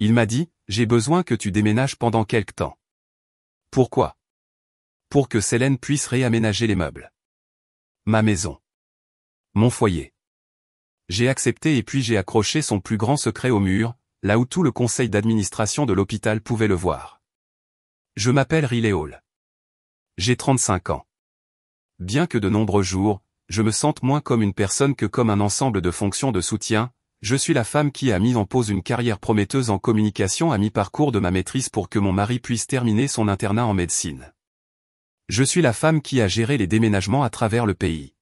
Il m'a dit, j'ai besoin que tu déménages pendant quelque temps. Pourquoi? Pour que Célène puisse réaménager les meubles. Ma maison. Mon foyer. J'ai accepté et puis j'ai accroché son plus grand secret au mur, là où tout le conseil d'administration de l'hôpital pouvait le voir. Je m'appelle Riley Hall. J'ai 35 ans. Bien que de nombreux jours, je me sente moins comme une personne que comme un ensemble de fonctions de soutien, je suis la femme qui a mis en pause une carrière prometteuse en communication à mi-parcours de ma maîtrise pour que mon mari puisse terminer son internat en médecine. Je suis la femme qui a géré les déménagements à travers le pays.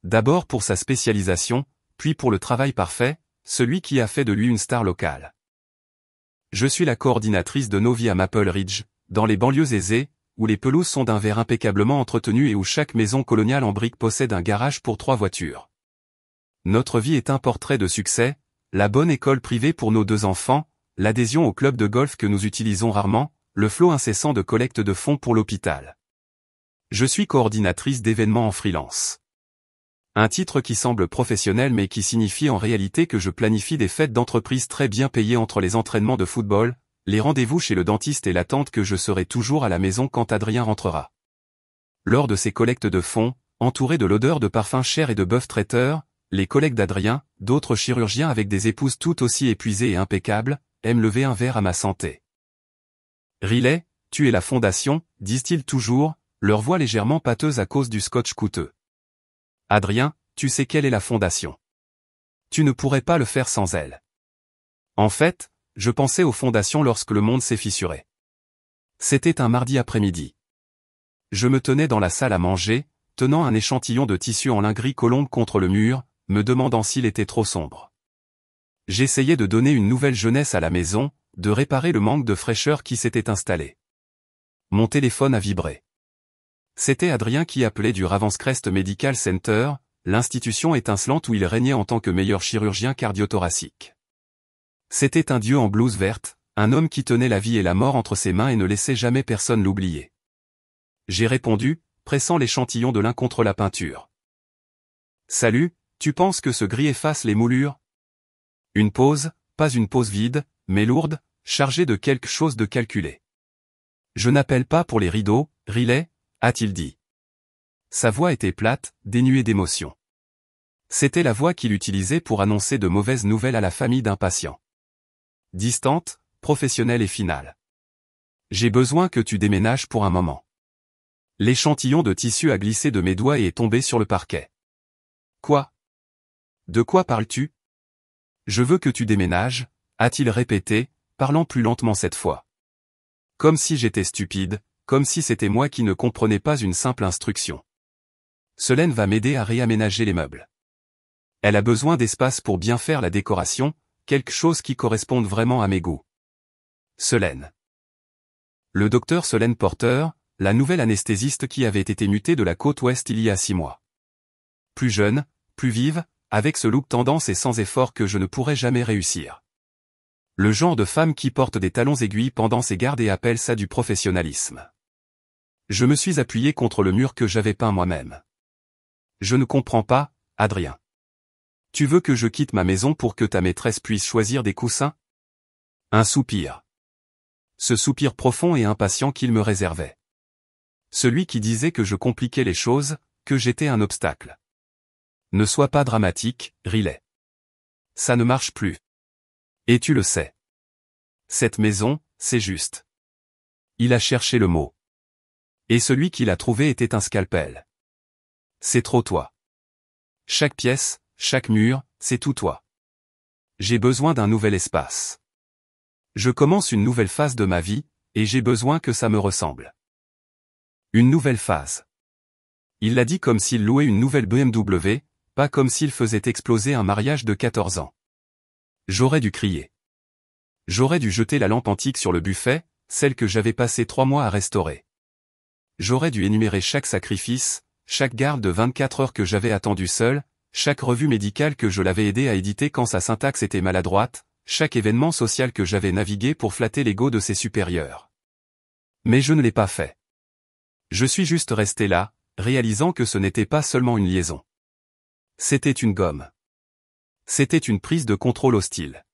D'abord pour sa spécialisation, puis pour le travail parfait, celui qui a fait de lui une star locale. Je suis la coordinatrice de nos vies à Maple Ridge, dans les banlieues aisées, où les pelouses sont d'un vert impeccablement entretenu et où chaque maison coloniale en briques possède un garage pour 3 voitures. Notre vie est un portrait de succès, la bonne école privée pour nos 2 enfants, l'adhésion au club de golf que nous utilisons rarement, le flot incessant de collecte de fonds pour l'hôpital. Je suis coordinatrice d'événements en freelance. Un titre qui semble professionnel mais qui signifie en réalité que je planifie des fêtes d'entreprise très bien payées entre les entraînements de football, les rendez-vous chez le dentiste et l'attente que je serai toujours à la maison quand Adrien rentrera. Lors de ces collectes de fonds, entourés de l'odeur de parfums chers et de bœuf traiteur, les collègues d'Adrien, d'autres chirurgiens avec des épouses tout aussi épuisées et impeccables, aiment lever un verre à ma santé. Riley, tu es la fondation, disent-ils toujours, leur voix légèrement pâteuse à cause du scotch coûteux. Adrien, tu sais quelle est la fondation. Tu ne pourrais pas le faire sans elle. En fait, je pensais aux fondations lorsque le monde s'est fissuré. C'était un mardi après-midi. Je me tenais dans la salle à manger, tenant un échantillon de tissu en lin gris colombe contre le mur, me demandant s'il était trop sombre. J'essayais de donner une nouvelle jeunesse à la maison, de réparer le manque de fraîcheur qui s'était installé. Mon téléphone a vibré. C'était Adrien qui appelait du Ravenscrest Medical Center, l'institution étincelante où il régnait en tant que meilleur chirurgien cardiothoracique. C'était un dieu en blouse verte, un homme qui tenait la vie et la mort entre ses mains et ne laissait jamais personne l'oublier. J'ai répondu, pressant l'échantillon de lin contre la peinture. Salut, tu penses que ce gris efface les moulures? Une pause, pas une pause vide, mais lourde, chargée de quelque chose de calculé. Je n'appelle pas pour les rideaux, Riley, a-t-il dit. Sa voix était plate, dénuée d'émotion. C'était la voix qu'il utilisait pour annoncer de mauvaises nouvelles à la famille d'un patient. Distante, professionnelle et finale. J'ai besoin que tu déménages pour un moment. L'échantillon de tissu a glissé de mes doigts et est tombé sur le parquet. Quoi? De quoi parles-tu? Je veux que tu déménages, a-t-il répété, parlant plus lentement cette fois. Comme si j'étais stupide, comme si c'était moi qui ne comprenais pas une simple instruction. Célène va m'aider à réaménager les meubles. Elle a besoin d'espace pour bien faire la décoration, quelque chose qui corresponde vraiment à mes goûts. Célène. Le docteur Célène Porter, la nouvelle anesthésiste qui avait été mutée de la côte ouest il y a 6 mois. Plus jeune, plus vive, avec ce look tendance et sans effort que je ne pourrais jamais réussir. Le genre de femme qui porte des talons aiguilles pendant ses gardes et appelle ça du professionnalisme. Je me suis appuyé contre le mur que j'avais peint moi-même. Je ne comprends pas, Adrien. Tu veux que je quitte ma maison pour que ta maîtresse puisse choisir des coussins? Un soupir. Ce soupir profond et impatient qu'il me réservait. Celui qui disait que je compliquais les choses, que j'étais un obstacle. Ne sois pas dramatique, Riley. Ça ne marche plus. Et tu le sais. Cette maison, c'est juste. Il a cherché le mot. Et celui qu'il a trouvé était un scalpel. C'est trop toi. Chaque pièce, chaque mur, c'est tout toi. J'ai besoin d'un nouvel espace. Je commence une nouvelle phase de ma vie, et j'ai besoin que ça me ressemble. Une nouvelle phase. Il l'a dit comme s'il louait une nouvelle BMW, pas comme s'il faisait exploser un mariage de 14 ans. J'aurais dû crier. J'aurais dû jeter la lampe antique sur le buffet, celle que j'avais passé 3 mois à restaurer. J'aurais dû énumérer chaque sacrifice, chaque garde de 24 heures que j'avais attendu seul, chaque revue médicale que je l'avais aidé à éditer quand sa syntaxe était maladroite, chaque événement social que j'avais navigué pour flatter l'ego de ses supérieurs. Mais je ne l'ai pas fait. Je suis juste resté là, réalisant que ce n'était pas seulement une liaison. C'était une gomme. C'était une prise de contrôle hostile.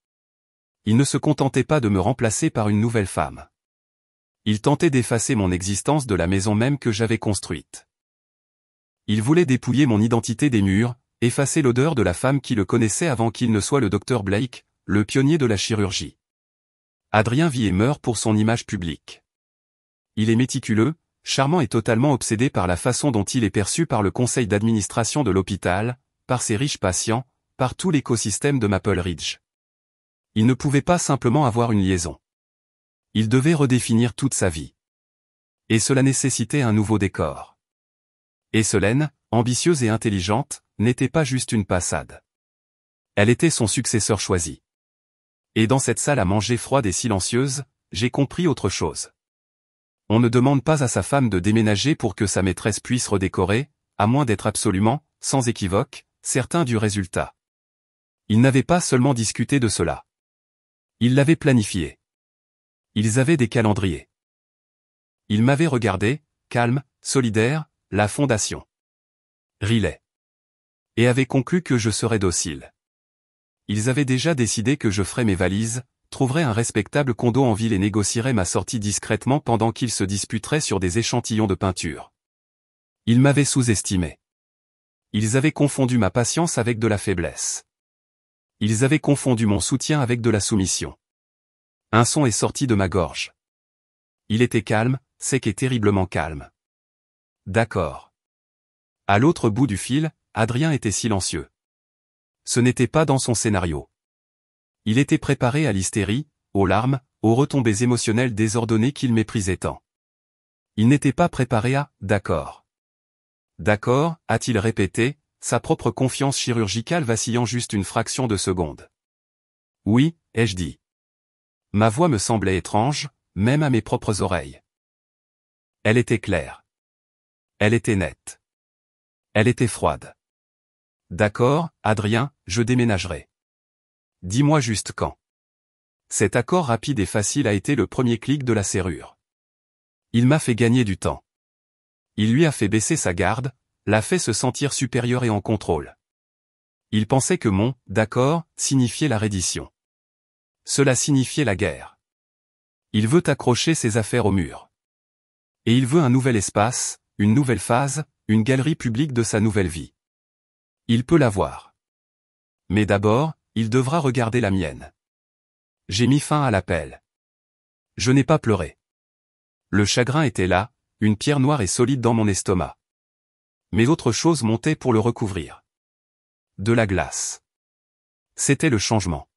Il ne se contentait pas de me remplacer par une nouvelle femme. Il tentait d'effacer mon existence de la maison même que j'avais construite. Il voulait dépouiller mon identité des murs, effacer l'odeur de la femme qui le connaissait avant qu'il ne soit le docteur Blake, le pionnier de la chirurgie. Adrien vit et meurt pour son image publique. Il est méticuleux, charmant et totalement obsédé par la façon dont il est perçu par le conseil d'administration de l'hôpital, par ses riches patients, par tout l'écosystème de Maple Ridge. Il ne pouvait pas simplement avoir une liaison. Il devait redéfinir toute sa vie. Et cela nécessitait un nouveau décor. Et Solène, ambitieuse et intelligente, n'était pas juste une passade. Elle était son successeur choisi. Et dans cette salle à manger froide et silencieuse, j'ai compris autre chose. On ne demande pas à sa femme de déménager pour que sa maîtresse puisse redécorer, à moins d'être absolument, sans équivoque, certain du résultat. Ils n'avaient pas seulement discuté de cela. Ils l'avaient planifié. Ils avaient des calendriers. Ils m'avaient regardé, calme, solidaire, la fondation. Riley. Et avaient conclu que je serais docile. Ils avaient déjà décidé que je ferais mes valises, trouverais un respectable condo en ville et négocierais ma sortie discrètement pendant qu'ils se disputeraient sur des échantillons de peinture. Ils m'avaient sous-estimé. Ils avaient confondu ma patience avec de la faiblesse. Ils avaient confondu mon soutien avec de la soumission. Un son est sorti de ma gorge. Il était calme, sec et terriblement calme. D'accord. À l'autre bout du fil, Adrien était silencieux. Ce n'était pas dans son scénario. Il était préparé à l'hystérie, aux larmes, aux retombées émotionnelles désordonnées qu'il méprisait tant. Il n'était pas préparé à « d'accord ». D'accord, a-t-il répété, sa propre confiance chirurgicale vacillant juste une fraction de seconde. Oui, ai-je dit. Ma voix me semblait étrange, même à mes propres oreilles. Elle était claire. Elle était nette. Elle était froide. D'accord, Adrien, je déménagerai. Dis-moi juste quand. Cet accord rapide et facile a été le premier clic de la serrure. Il m'a fait gagner du temps. Il lui a fait baisser sa garde, l'a fait se sentir supérieur et en contrôle. Il pensait que mon « d'accord » signifiait la reddition. Cela signifiait la guerre. Il veut accrocher ses affaires au mur. Et il veut un nouvel espace, une nouvelle phase, une galerie publique de sa nouvelle vie. Il peut l'avoir. Mais d'abord, il devra regarder la mienne. J'ai mis fin à l'appel. Je n'ai pas pleuré. Le chagrin était là, une pierre noire et solide dans mon estomac. Mais autre chose montait pour le recouvrir. De la glace. C'était le changement.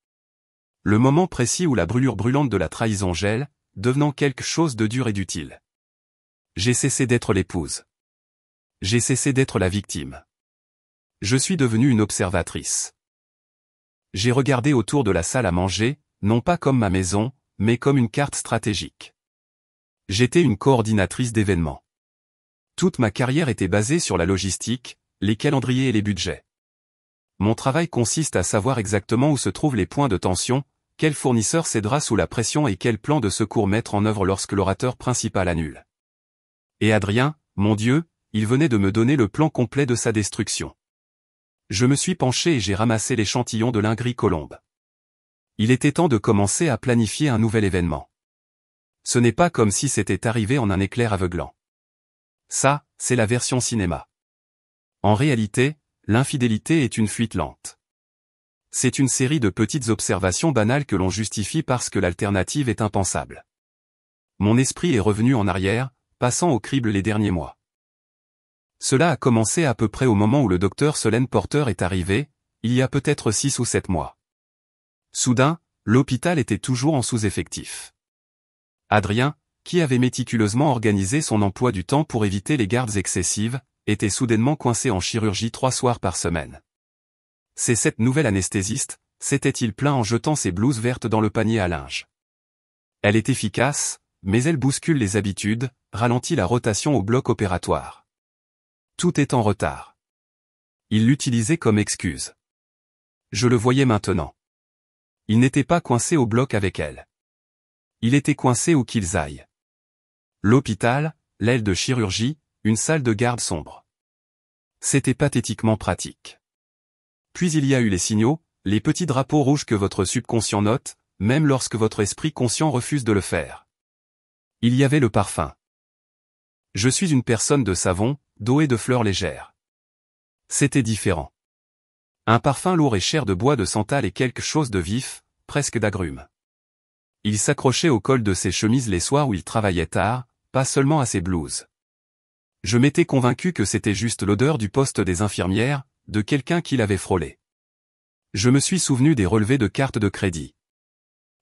Le moment précis où la brûlure brûlante de la trahison gèle, devenant quelque chose de dur et d'utile. J'ai cessé d'être l'épouse. J'ai cessé d'être la victime. Je suis devenue une observatrice. J'ai regardé autour de la salle à manger, non pas comme ma maison, mais comme une carte stratégique. J'étais une coordinatrice d'événements. Toute ma carrière était basée sur la logistique, les calendriers et les budgets. Mon travail consiste à savoir exactement où se trouvent les points de tension, quel fournisseur cédera sous la pression et quel plan de secours mettre en œuvre lorsque l'orateur principal annule. Et Adrien, mon Dieu, il venait de me donner le plan complet de sa destruction. Je me suis penché et j'ai ramassé l'échantillon de lingerie colombe. Il était temps de commencer à planifier un nouvel événement. Ce n'est pas comme si c'était arrivé en un éclair aveuglant. Ça, c'est la version cinéma. En réalité, l'infidélité est une fuite lente. C'est une série de petites observations banales que l'on justifie parce que l'alternative est impensable. Mon esprit est revenu en arrière, passant au crible les derniers mois. Cela a commencé à peu près au moment où le docteur Solène Porter est arrivé, il y a peut-être 6 ou 7 mois. Soudain, l'hôpital était toujours en sous-effectif. Adrien, qui avait méticuleusement organisé son emploi du temps pour éviter les gardes excessives, était soudainement coincé en chirurgie 3 soirs par semaine. C'est cette nouvelle anesthésiste, s'était-il plaint en jetant ses blouses vertes dans le panier à linge. Elle est efficace, mais elle bouscule les habitudes, ralentit la rotation au bloc opératoire. Tout est en retard. Il l'utilisait comme excuse. Je le voyais maintenant. Il n'était pas coincé au bloc avec elle. Il était coincé où qu'ils aillent. L'hôpital, l'aile de chirurgie, une salle de garde sombre. C'était pathétiquement pratique. Puis il y a eu les signaux, les petits drapeaux rouges que votre subconscient note, même lorsque votre esprit conscient refuse de le faire. Il y avait le parfum. Je suis une personne de savon, d'eau et de fleurs légères. C'était différent. Un parfum lourd et cher de bois de santal et quelque chose de vif, presque d'agrumes. Il s'accrochait au col de ses chemises les soirs où il travaillait tard, pas seulement à ses blouses. Je m'étais convaincu que c'était juste l'odeur du poste des infirmières, de quelqu'un qui l'avait frôlé. Je me suis souvenu des relevés de cartes de crédit.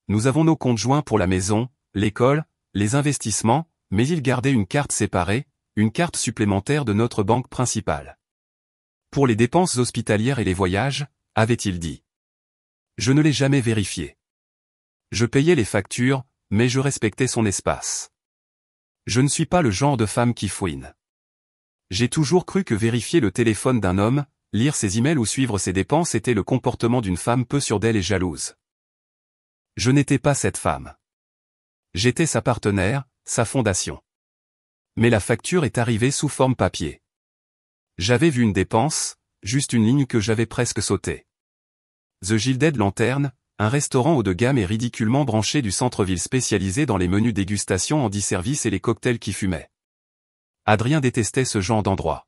Nous avons nos comptes joints pour la maison, l'école, les investissements, mais il gardait une carte séparée, une carte supplémentaire de notre banque principale. Pour les dépenses hospitalières et les voyages, avait-il dit. Je ne l'ai jamais vérifié. Je payais les factures, mais je respectais son espace. Je ne suis pas le genre de femme qui fouine. J'ai toujours cru que vérifier le téléphone d'un homme, lire ses emails ou suivre ses dépenses était le comportement d'une femme peu sûre d'elle et jalouse. Je n'étais pas cette femme. J'étais sa partenaire, sa fondation. Mais la facture est arrivée sous forme papier. J'avais vu une dépense, juste une ligne que j'avais presque sautée. The Gilded Lantern, un restaurant haut de gamme et ridiculement branché du centre-ville spécialisé dans les menus dégustation en 10 services et les cocktails qui fumaient. Adrien détestait ce genre d'endroit.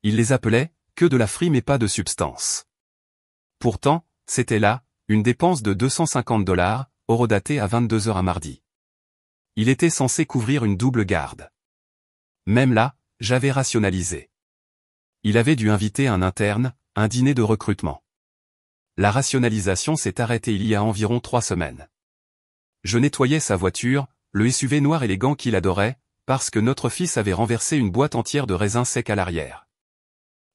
Il les appelait « que de la frime et pas de substance ». Pourtant, c'était là, une dépense de $250, horodatée à 22 heures un mardi. Il était censé couvrir une double garde. Même là, j'avais rationalisé. Il avait dû inviter un interne, un dîner de recrutement. La rationalisation s'est arrêtée il y a environ 3 semaines. Je nettoyais sa voiture, le SUV noir élégant qu'il adorait, parce que notre fils avait renversé une boîte entière de raisins secs à l'arrière.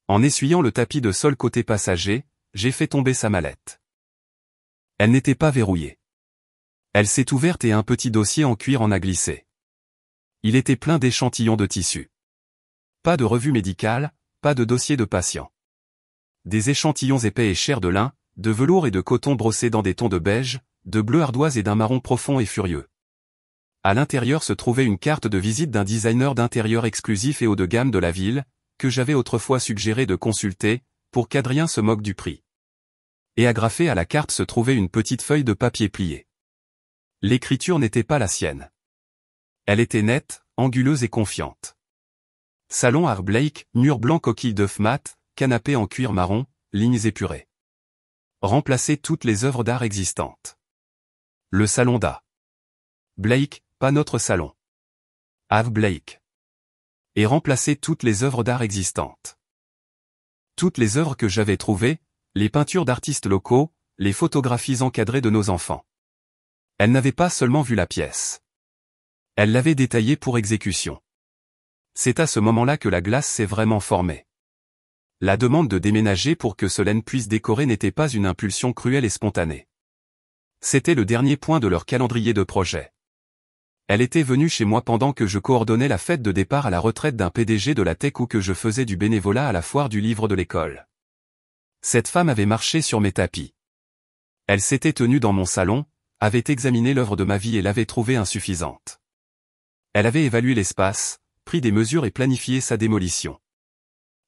En essuyant le tapis de sol côté passager, j'ai fait tomber sa mallette. Elle n'était pas verrouillée. Elle s'est ouverte et un petit dossier en cuir en a glissé. Il était plein d'échantillons de tissu. Pas de revue médicale, pas de dossier de patient. Des échantillons épais et chers de lin, de velours et de coton brossés dans des tons de beige, de bleu ardoise et d'un marron profond et furieux. À l'intérieur se trouvait une carte de visite d'un designer d'intérieur exclusif et haut de gamme de la ville, que j'avais autrefois suggéré de consulter, pour qu'Adrien se moque du prix. Et agrafée à la carte se trouvait une petite feuille de papier pliée. L'écriture n'était pas la sienne. Elle était nette, anguleuse et confiante. Salon Art Blake, mur blanc coquille d'œuf mat, canapé en cuir marron, lignes épurées. Remplacer toutes les œuvres d'art existantes. Le salon d'A. Blake, pas notre salon. Ave Blake. Et remplacer toutes les œuvres d'art existantes. Toutes les œuvres que j'avais trouvées, les peintures d'artistes locaux, les photographies encadrées de nos enfants. Elle n'avait pas seulement vu la pièce. Elle l'avait détaillée pour exécution. C'est à ce moment-là que la glace s'est vraiment formée. La demande de déménager pour que Solène puisse décorer n'était pas une impulsion cruelle et spontanée. C'était le dernier point de leur calendrier de projet. Elle était venue chez moi pendant que je coordonnais la fête de départ à la retraite d'un PDG de la tech ou que je faisais du bénévolat à la foire du livre de l'école. Cette femme avait marché sur mes tapis. Elle s'était tenue dans mon salon, avait examiné l'œuvre de ma vie et l'avait trouvée insuffisante. Elle avait évalué l'espace, pris des mesures et planifié sa démolition.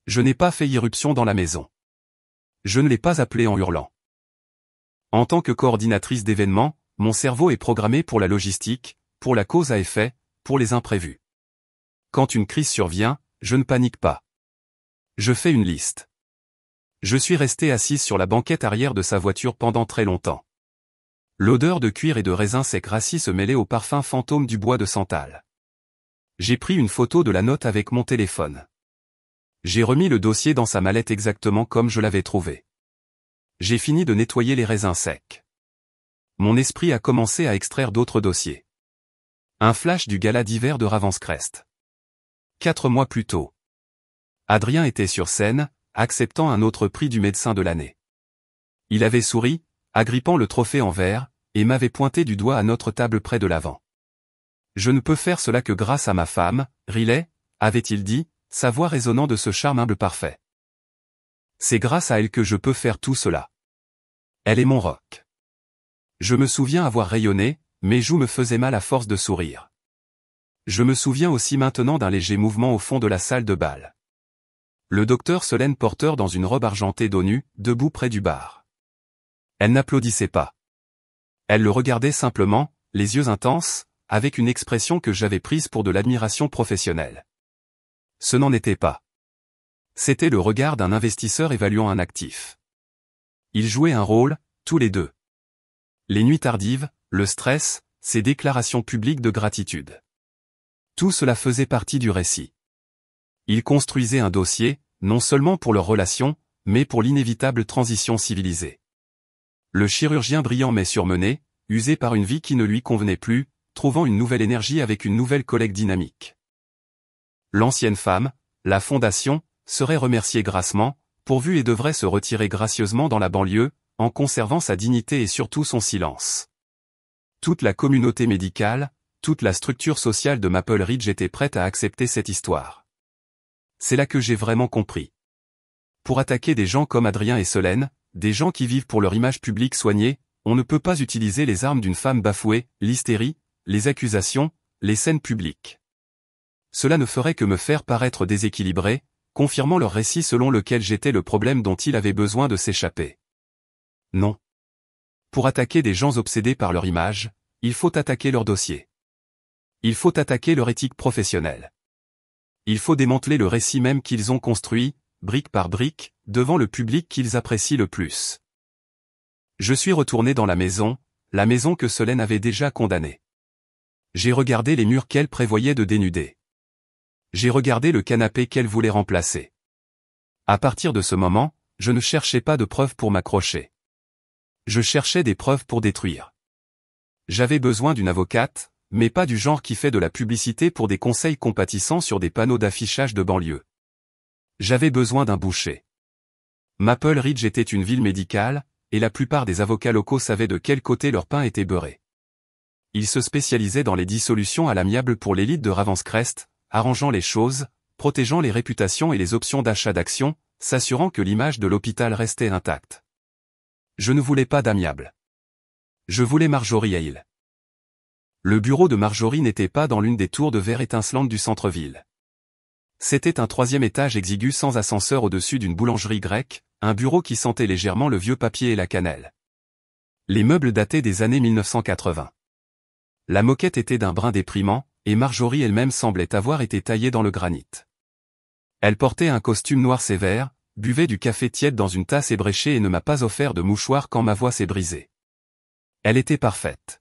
Je n'ai pas fait irruption dans la maison. Je ne l'ai pas appelée en hurlant. En tant que coordinatrice d'événements, mon cerveau est programmé pour la logistique, pour la cause à effet, pour les imprévus. Quand une crise survient, je ne panique pas. Je fais une liste. Je suis resté assise sur la banquette arrière de sa voiture pendant très longtemps. L'odeur de cuir et de raisin sec rassis se mêlait au parfum fantôme du bois de santal. J'ai pris une photo de la note avec mon téléphone. J'ai remis le dossier dans sa mallette exactement comme je l'avais trouvé. J'ai fini de nettoyer les raisins secs. Mon esprit a commencé à extraire d'autres dossiers. Un flash du gala d'hiver de Ravenscrest. 4 mois plus tôt. Adrien était sur scène, acceptant un autre prix du médecin de l'année. Il avait souri, agrippant le trophée en verre, et m'avait pointé du doigt à notre table près de l'avant. Je ne peux faire cela que grâce à ma femme, Riley, avait-il dit, sa voix résonnant de ce charme humble parfait. C'est grâce à elle que je peux faire tout cela. Elle est mon roc. Je me souviens avoir rayonné, mes joues me faisaient mal à force de sourire. Je me souviens aussi maintenant d'un léger mouvement au fond de la salle de bal. Le docteur Solène Porter dans une robe argentée dos nu, debout près du bar. Elle n'applaudissait pas. Elle le regardait simplement, les yeux intenses, avec une expression que j'avais prise pour de l'admiration professionnelle. Ce n'en était pas. C'était le regard d'un investisseur évaluant un actif. Ils jouaient un rôle, tous les deux. Les nuits tardives, le stress, ces déclarations publiques de gratitude. Tout cela faisait partie du récit. Ils construisaient un dossier, non seulement pour leur relation, mais pour l'inévitable transition civilisée. Le chirurgien brillant mais surmené, usé par une vie qui ne lui convenait plus, trouvant une nouvelle énergie avec une nouvelle collègue dynamique. L'ancienne femme, la fondation, serait remerciée grassement, pourvu et devrait se retirer gracieusement dans la banlieue, en conservant sa dignité et surtout son silence. Toute la communauté médicale, toute la structure sociale de Maple Ridge était prête à accepter cette histoire. C'est là que j'ai vraiment compris. Pour attaquer des gens comme Adrien et Solène, des gens qui vivent pour leur image publique soignée, on ne peut pas utiliser les armes d'une femme bafouée, l'hystérie, les accusations, les scènes publiques. Cela ne ferait que me faire paraître déséquilibré, confirmant leur récit selon lequel j'étais le problème dont il avait besoin de s'échapper. Non. Pour attaquer des gens obsédés par leur image, il faut attaquer leur dossier. Il faut attaquer leur éthique professionnelle. Il faut démanteler le récit même qu'ils ont construit, brique par brique, devant le public qu'ils apprécient le plus. Je suis retourné dans la maison que Solène avait déjà condamnée. J'ai regardé les murs qu'elle prévoyait de dénuder. J'ai regardé le canapé qu'elle voulait remplacer. À partir de ce moment, je ne cherchais pas de preuves pour m'accrocher. Je cherchais des preuves pour détruire. J'avais besoin d'une avocate, mais pas du genre qui fait de la publicité pour des conseils compatissants sur des panneaux d'affichage de banlieue. J'avais besoin d'un boucher. Maple Ridge était une ville médicale, et la plupart des avocats locaux savaient de quel côté leur pain était beurré. Ils se spécialisaient dans les dissolutions à l'amiable pour l'élite de Ravenscrest, arrangeant les choses, protégeant les réputations et les options d'achat d'actions, s'assurant que l'image de l'hôpital restait intacte. Je ne voulais pas d'amiable. Je voulais Marjorie Hale. Le bureau de Marjorie n'était pas dans l'une des tours de verre étincelantes du centre-ville. C'était un 3e étage exigu sans ascenseur au-dessus d'une boulangerie grecque, un bureau qui sentait légèrement le vieux papier et la cannelle. Les meubles dataient des années 1980. La moquette était d'un brun déprimant, et Marjorie elle-même semblait avoir été taillée dans le granit. Elle portait un costume noir sévère, buvait du café tiède dans une tasse ébréchée et ne m'a pas offert de mouchoir quand ma voix s'est brisée. Elle était parfaite.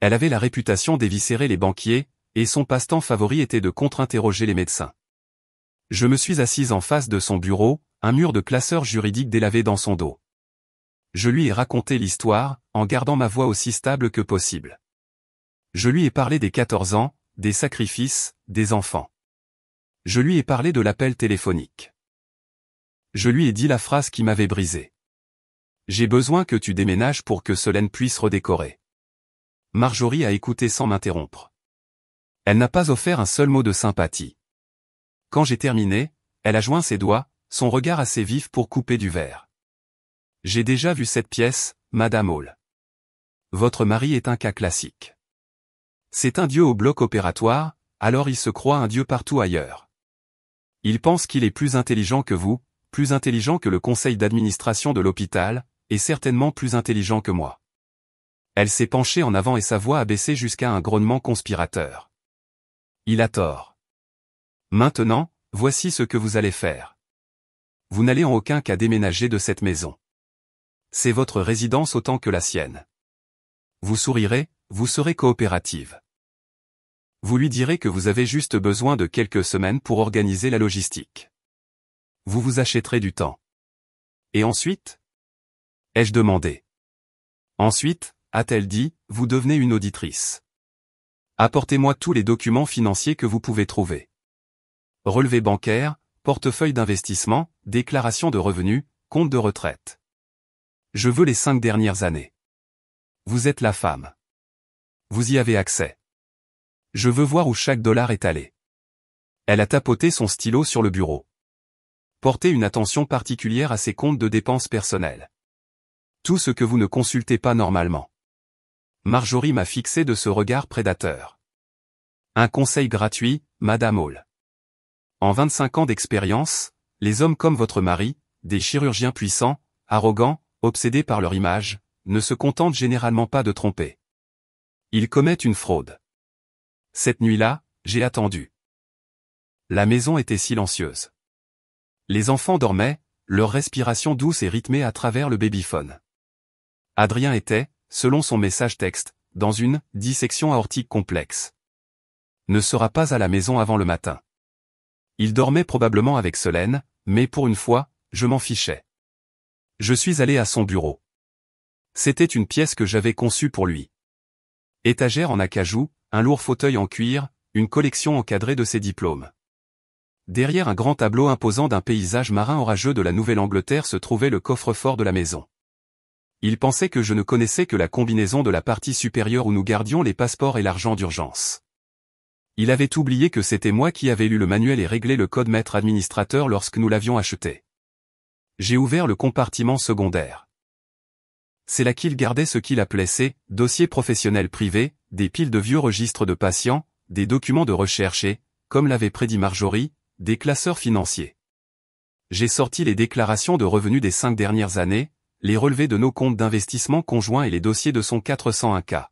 Elle avait la réputation d'éviscérer les banquiers, et son passe-temps favori était de contre-interroger les médecins. Je me suis assise en face de son bureau, un mur de classeur juridique délavé dans son dos. Je lui ai raconté l'histoire, en gardant ma voix aussi stable que possible. Je lui ai parlé des 14 ans, des sacrifices, des enfants. Je lui ai parlé de l'appel téléphonique. Je lui ai dit la phrase qui m'avait brisé. J'ai besoin que tu déménages pour que Solène puisse redécorer. Marjorie a écouté sans m'interrompre. Elle n'a pas offert un seul mot de sympathie. Quand j'ai terminé, elle a joint ses doigts, son regard assez vif pour couper du verre. J'ai déjà vu cette pièce, Madame Hall. Votre mari est un cas classique. C'est un dieu au bloc opératoire, alors il se croit un dieu partout ailleurs. Il pense qu'il est plus intelligent que vous, plus intelligent que le conseil d'administration de l'hôpital, et certainement plus intelligent que moi. Elle s'est penchée en avant et sa voix a baissé jusqu'à un grognement conspirateur. Il a tort. Maintenant, voici ce que vous allez faire. Vous n'allez en aucun cas déménager de cette maison. C'est votre résidence autant que la sienne. Vous sourirez, vous serez coopérative. Vous lui direz que vous avez juste besoin de quelques semaines pour organiser la logistique. Vous vous achèterez du temps. Et ensuite ? Ai-je demandé. Ensuite, a-t-elle dit, vous devenez une auditrice. Apportez-moi tous les documents financiers que vous pouvez trouver. Relevé bancaire, portefeuille d'investissement, déclaration de revenus, compte de retraite. Je veux les 5 dernières années. Vous êtes la femme. Vous y avez accès. Je veux voir où chaque dollar est allé. Elle a tapoté son stylo sur le bureau. Portez une attention particulière à ses comptes de dépenses personnelles. Tout ce que vous ne consultez pas normalement. Marjorie m'a fixé de ce regard prédateur. Un conseil gratuit, Madame Hall. En 25 ans d'expérience, les hommes comme votre mari, des chirurgiens puissants, arrogants, obsédés par leur image, ne se contentent généralement pas de tromper. Ils commettent une fraude. Cette nuit-là, j'ai attendu. La maison était silencieuse. Les enfants dormaient, leur respiration douce et rythmée à travers le babyphone. Adrien était, selon son message texte, dans une dissection aortique complexe. Ne sera pas à la maison avant le matin. Il dormait probablement avec Solène, mais pour une fois, je m'en fichais. Je suis allé à son bureau. C'était une pièce que j'avais conçue pour lui. Étagère en acajou, un lourd fauteuil en cuir, une collection encadrée de ses diplômes. Derrière un grand tableau imposant d'un paysage marin orageux de la Nouvelle-Angleterre se trouvait le coffre-fort de la maison. Il pensait que je ne connaissais que la combinaison de la partie supérieure où nous gardions les passeports et l'argent d'urgence. Il avait oublié que c'était moi qui avais lu le manuel et réglé le code maître administrateur lorsque nous l'avions acheté. J'ai ouvert le compartiment secondaire. C'est là qu'il gardait ce qu'il appelait ses dossiers professionnels privés, des piles de vieux registres de patients, des documents de recherche et, comme l'avait prédit Marjorie, des classeurs financiers. J'ai sorti les déclarations de revenus des 5 dernières années, les relevés de nos comptes d'investissement conjoints et les dossiers de son 401K.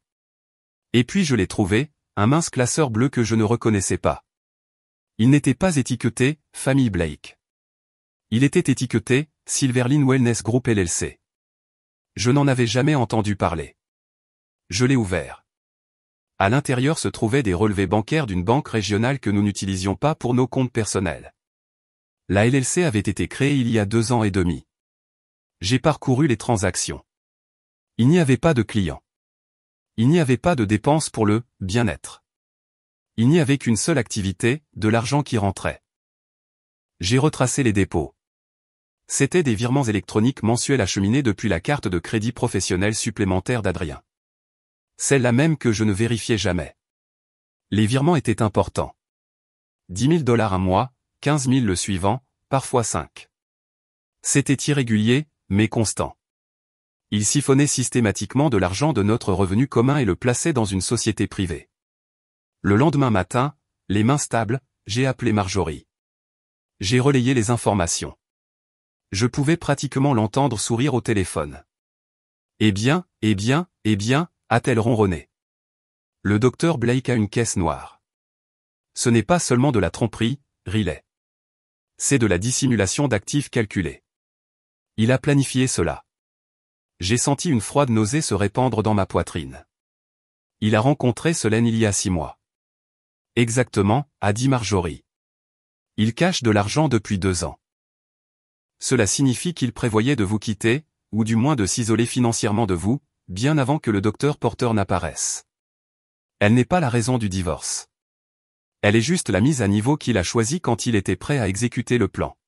Et puis je l'ai trouvé, un mince classeur bleu que je ne reconnaissais pas. Il n'était pas étiqueté « Famille Blake ». Il était étiqueté « Silverline Wellness Group LLC ». Je n'en avais jamais entendu parler. Je l'ai ouvert. À l'intérieur se trouvaient des relevés bancaires d'une banque régionale que nous n'utilisions pas pour nos comptes personnels. La LLC avait été créée il y a 2 ans et demi. J'ai parcouru les transactions. Il n'y avait pas de clients. Il n'y avait pas de dépenses pour le bien-être. Il n'y avait qu'une seule activité, de l'argent qui rentrait. J'ai retracé les dépôts. C'étaient des virements électroniques mensuels acheminés depuis la carte de crédit professionnelle supplémentaire d'Adrien. Celle-là même que je ne vérifiais jamais. Les virements étaient importants. 10 000 $ un mois, 15 000 le suivant, parfois 5. C'était irrégulier, mais constant. Il siphonnait systématiquement de l'argent de notre revenu commun et le plaçait dans une société privée. Le lendemain matin, les mains stables, j'ai appelé Marjorie. J'ai relayé les informations. Je pouvais pratiquement l'entendre sourire au téléphone. Eh bien, a-t-elle ronronné. Le docteur Blake a une caisse noire. Ce n'est pas seulement de la tromperie, Riley. C'est de la dissimulation d'actifs calculés. Il a planifié cela. J'ai senti une froide nausée se répandre dans ma poitrine. Il a rencontré Solène il y a 6 mois. Exactement, a dit Marjorie. Il cache de l'argent depuis 2 ans. Cela signifie qu'il prévoyait de vous quitter, ou du moins de s'isoler financièrement de vous, bien avant que le docteur Porter n'apparaisse. Elle n'est pas la raison du divorce. Elle est juste la mise à niveau qu'il a choisie quand il était prêt à exécuter le plan.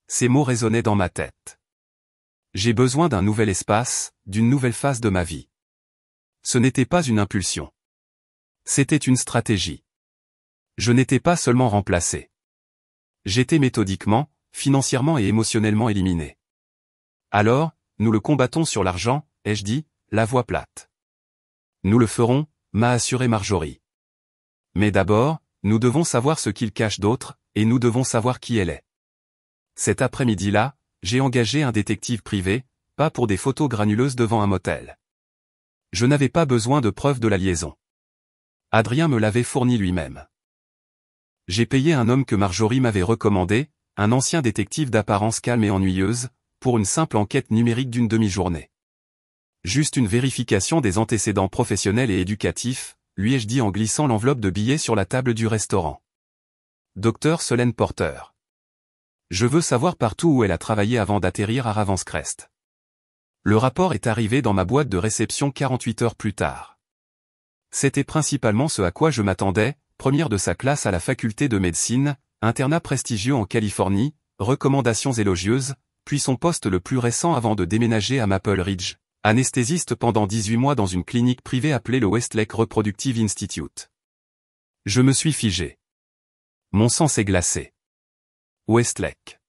Ces mots résonnaient dans ma tête. J'ai besoin d'un nouvel espace, d'une nouvelle phase de ma vie. Ce n'était pas une impulsion. C'était une stratégie. Je n'étais pas seulement remplacé. J'étais méthodiquement, financièrement et émotionnellement éliminé. Alors, nous le combattons sur l'argent, ai-je dit, la voix plate. Nous le ferons, m'a assuré Marjorie. Mais d'abord, nous devons savoir ce qu'il cache d'autre, et nous devons savoir qui elle est. Cet après-midi-là, j'ai engagé un détective privé, pas pour des photos granuleuses devant un motel. Je n'avais pas besoin de preuves de la liaison. Adrien me l'avait fourni lui-même. J'ai payé un homme que Marjorie m'avait recommandé, un ancien détective d'apparence calme et ennuyeuse, pour une simple enquête numérique d'une demi-journée. Juste une vérification des antécédents professionnels et éducatifs, lui ai-je dit en glissant l'enveloppe de billets sur la table du restaurant. Docteur Solène Porter. Je veux savoir partout où elle a travaillé avant d'atterrir à Ravenscrest. Le rapport est arrivé dans ma boîte de réception 48 heures plus tard. C'était principalement ce à quoi je m'attendais, première de sa classe à la faculté de médecine, internat prestigieux en Californie, recommandations élogieuses, puis son poste le plus récent avant de déménager à Maple Ridge, anesthésiste pendant 18 mois dans une clinique privée appelée le Westlake Reproductive Institute. Je me suis figé. Mon sang s'est glacé. Westlake.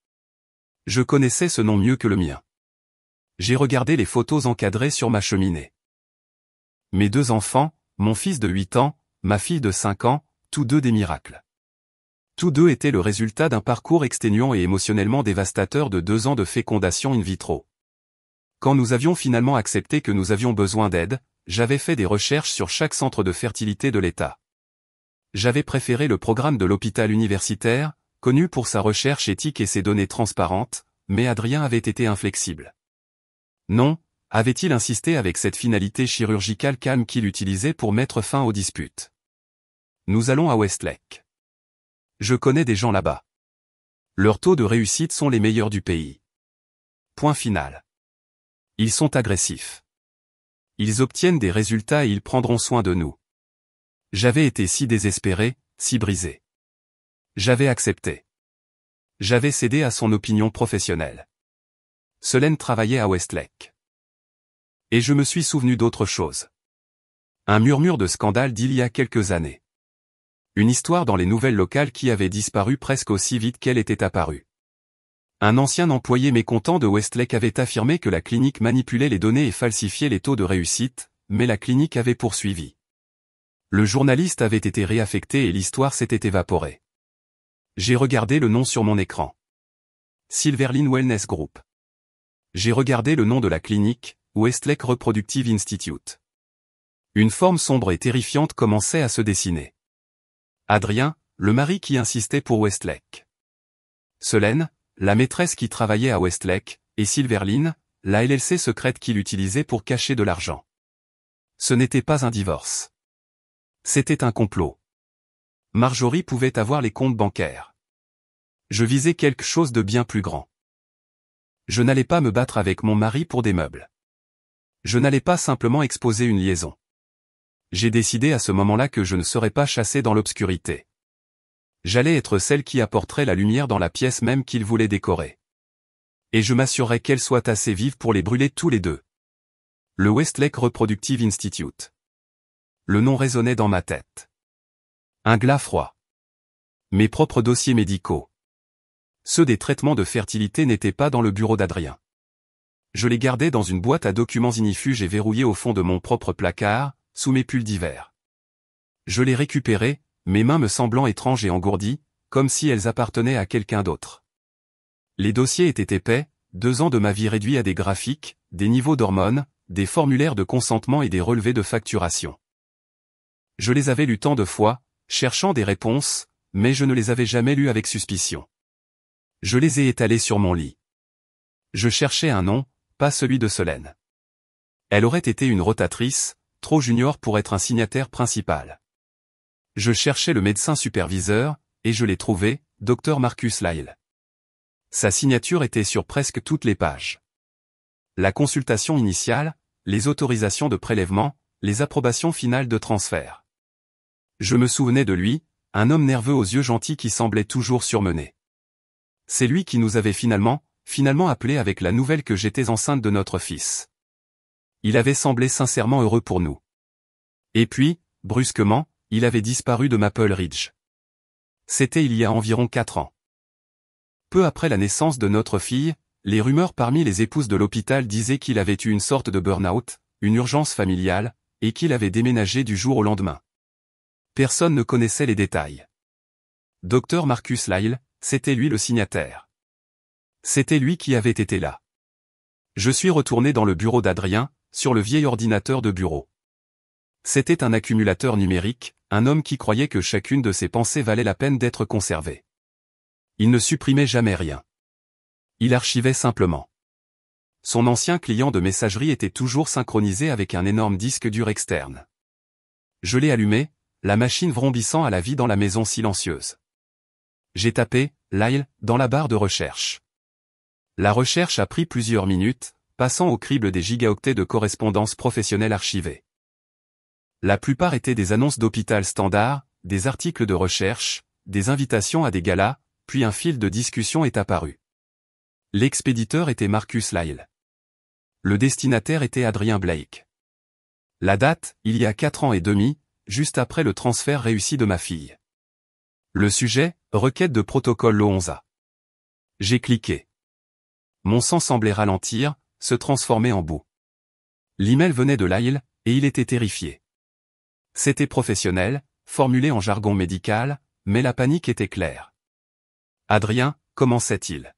Je connaissais ce nom mieux que le mien. J'ai regardé les photos encadrées sur ma cheminée. Mes 2 enfants, mon fils de 8 ans, ma fille de 5 ans, tous 2 des miracles. Tous 2 étaient le résultat d'un parcours exténuant et émotionnellement dévastateur de 2 ans de fécondation in vitro. Quand nous avions finalement accepté que nous avions besoin d'aide, j'avais fait des recherches sur chaque centre de fertilité de l'État. J'avais préféré le programme de l'hôpital universitaire, connu pour sa recherche éthique et ses données transparentes, mais Adrien avait été inflexible. Non, avait-il insisté avec cette finalité chirurgicale calme qu'il utilisait pour mettre fin aux disputes. Nous allons à Westlake. Je connais des gens là-bas. Leurs taux de réussite sont les meilleurs du pays. Point final. Ils sont agressifs. Ils obtiennent des résultats et ils prendront soin de nous. J'avais été si désespéré, si brisé. J'avais accepté. J'avais cédé à son opinion professionnelle. Selene travaillait à Westlake. Et je me suis souvenu d'autre chose. Un murmure de scandale d'il y a quelques années. Une histoire dans les nouvelles locales qui avait disparu presque aussi vite qu'elle était apparue. Un ancien employé mécontent de Westlake avait affirmé que la clinique manipulait les données et falsifiait les taux de réussite, mais la clinique avait poursuivi. Le journaliste avait été réaffecté et l'histoire s'était évaporée. J'ai regardé le nom sur mon écran. Silverline Wellness Group. J'ai regardé le nom de la clinique, Westlake Reproductive Institute. Une forme sombre et terrifiante commençait à se dessiner. Adrien, le mari qui insistait pour Westlake. Selene, la maîtresse qui travaillait à Westlake, et Silverline, la LLC secrète qu'il utilisait pour cacher de l'argent. Ce n'était pas un divorce. C'était un complot. Marjorie pouvait avoir les comptes bancaires. Je visais quelque chose de bien plus grand. Je n'allais pas me battre avec mon mari pour des meubles. Je n'allais pas simplement exposer une liaison. J'ai décidé à ce moment-là que je ne serais pas chassé dans l'obscurité. J'allais être celle qui apporterait la lumière dans la pièce même qu'il voulait décorer. Et je m'assurerais qu'elle soit assez vive pour les brûler tous les deux. Le Westlake Reproductive Institute. Le nom résonnait dans ma tête. Un glas froid. Mes propres dossiers médicaux. Ceux des traitements de fertilité n'étaient pas dans le bureau d'Adrien. Je les gardais dans une boîte à documents ignifuges et verrouillés au fond de mon propre placard, sous mes pulls d'hiver. Je les récupérais, mes mains me semblant étranges et engourdies, comme si elles appartenaient à quelqu'un d'autre. Les dossiers étaient épais, 2 ans de ma vie réduits à des graphiques, des niveaux d'hormones, des formulaires de consentement et des relevés de facturation. Je les avais lus tant de fois, cherchant des réponses, mais je ne les avais jamais lus avec suspicion. Je les ai étalés sur mon lit. Je cherchais un nom, pas celui de Selene. Elle aurait été une rotatrice, trop junior pour être un signataire principal. Je cherchais le médecin superviseur, et je l'ai trouvé, Dr Marcus Lyle. Sa signature était sur presque toutes les pages. La consultation initiale, les autorisations de prélèvement, les approbations finales de transfert. Je me souvenais de lui, un homme nerveux aux yeux gentils qui semblait toujours surmené. C'est lui qui nous avait finalement appelés avec la nouvelle que j'étais enceinte de notre fils. Il avait semblé sincèrement heureux pour nous. Et puis, brusquement, il avait disparu de Maple Ridge. C'était il y a environ 4 ans. Peu après la naissance de notre fille, les rumeurs parmi les épouses de l'hôpital disaient qu'il avait eu une sorte de burn-out, une urgence familiale, et qu'il avait déménagé du jour au lendemain. Personne ne connaissait les détails. Dr Marcus Lyle, c'était lui le signataire. C'était lui qui avait été là. Je suis retourné dans le bureau d'Adrien, sur le vieil ordinateur de bureau. C'était un accumulateur numérique, un homme qui croyait que chacune de ses pensées valait la peine d'être conservée. Il ne supprimait jamais rien. Il archivait simplement. Son ancien client de messagerie était toujours synchronisé avec un énorme disque dur externe. Je l'ai allumé, la machine vrombissant à la vie dans la maison silencieuse. J'ai tapé « Lyle » dans la barre de recherche. La recherche a pris plusieurs minutes, passant au crible des gigaoctets de correspondances professionnelles archivées. La plupart étaient des annonces d'hôpital standard, des articles de recherche, des invitations à des galas, puis un fil de discussion est apparu. L'expéditeur était Marcus Lyle. Le destinataire était Adrien Blake. La date, il y a 4 ans et demi, juste après le transfert réussi de ma fille. Le sujet, requête de protocole LO11A. J'ai cliqué. Mon sang semblait ralentir, se transformer en boue. L'email venait de Lyle, et il était terrifié. C'était professionnel, formulé en jargon médical, mais la panique était claire. Adrien, commençait-il.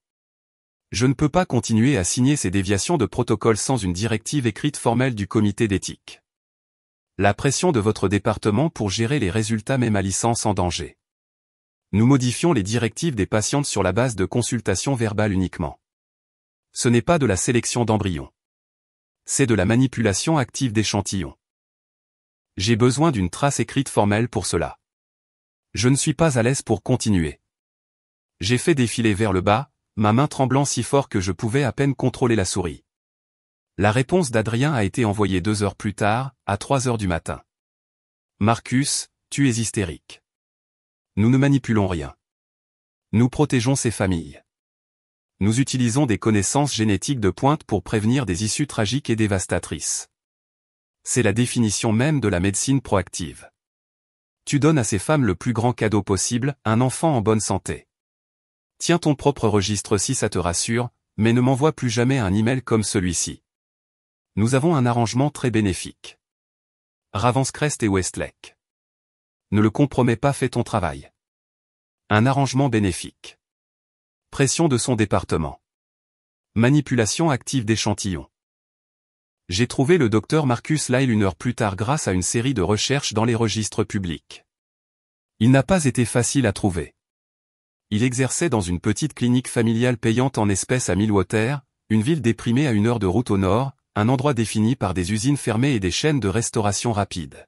Je ne peux pas continuer à signer ces déviations de protocole sans une directive écrite formelle du comité d'éthique. La pression de votre département pour gérer les résultats met ma licence en danger. Nous modifions les directives des patientes sur la base de consultations verbales uniquement. Ce n'est pas de la sélection d'embryons. C'est de la manipulation active d'échantillons. J'ai besoin d'une trace écrite formelle pour cela. Je ne suis pas à l'aise pour continuer. J'ai fait défiler vers le bas, ma main tremblant si fort que je pouvais à peine contrôler la souris. La réponse d'Adrien a été envoyée 2 heures plus tard, à 3 heures du matin. Marcus, tu es hystérique. Nous ne manipulons rien. Nous protégeons ces familles. Nous utilisons des connaissances génétiques de pointe pour prévenir des issues tragiques et dévastatrices. C'est la définition même de la médecine proactive. Tu donnes à ces femmes le plus grand cadeau possible, un enfant en bonne santé. Tiens ton propre registre si ça te rassure, mais ne m'envoie plus jamais un email comme celui-ci. Nous avons un arrangement très bénéfique. Ravenscrest et Westlake. Ne le compromets pas, fais ton travail. Un arrangement bénéfique. Pression de son département. Manipulation active d'échantillons. J'ai trouvé le docteur Marcus Lyle 1 heure plus tard grâce à une série de recherches dans les registres publics. Il n'a pas été facile à trouver. Il exerçait dans une petite clinique familiale payante en espèces à Millwater, une ville déprimée à 1 heure de route au nord, un endroit défini par des usines fermées et des chaînes de restauration rapide.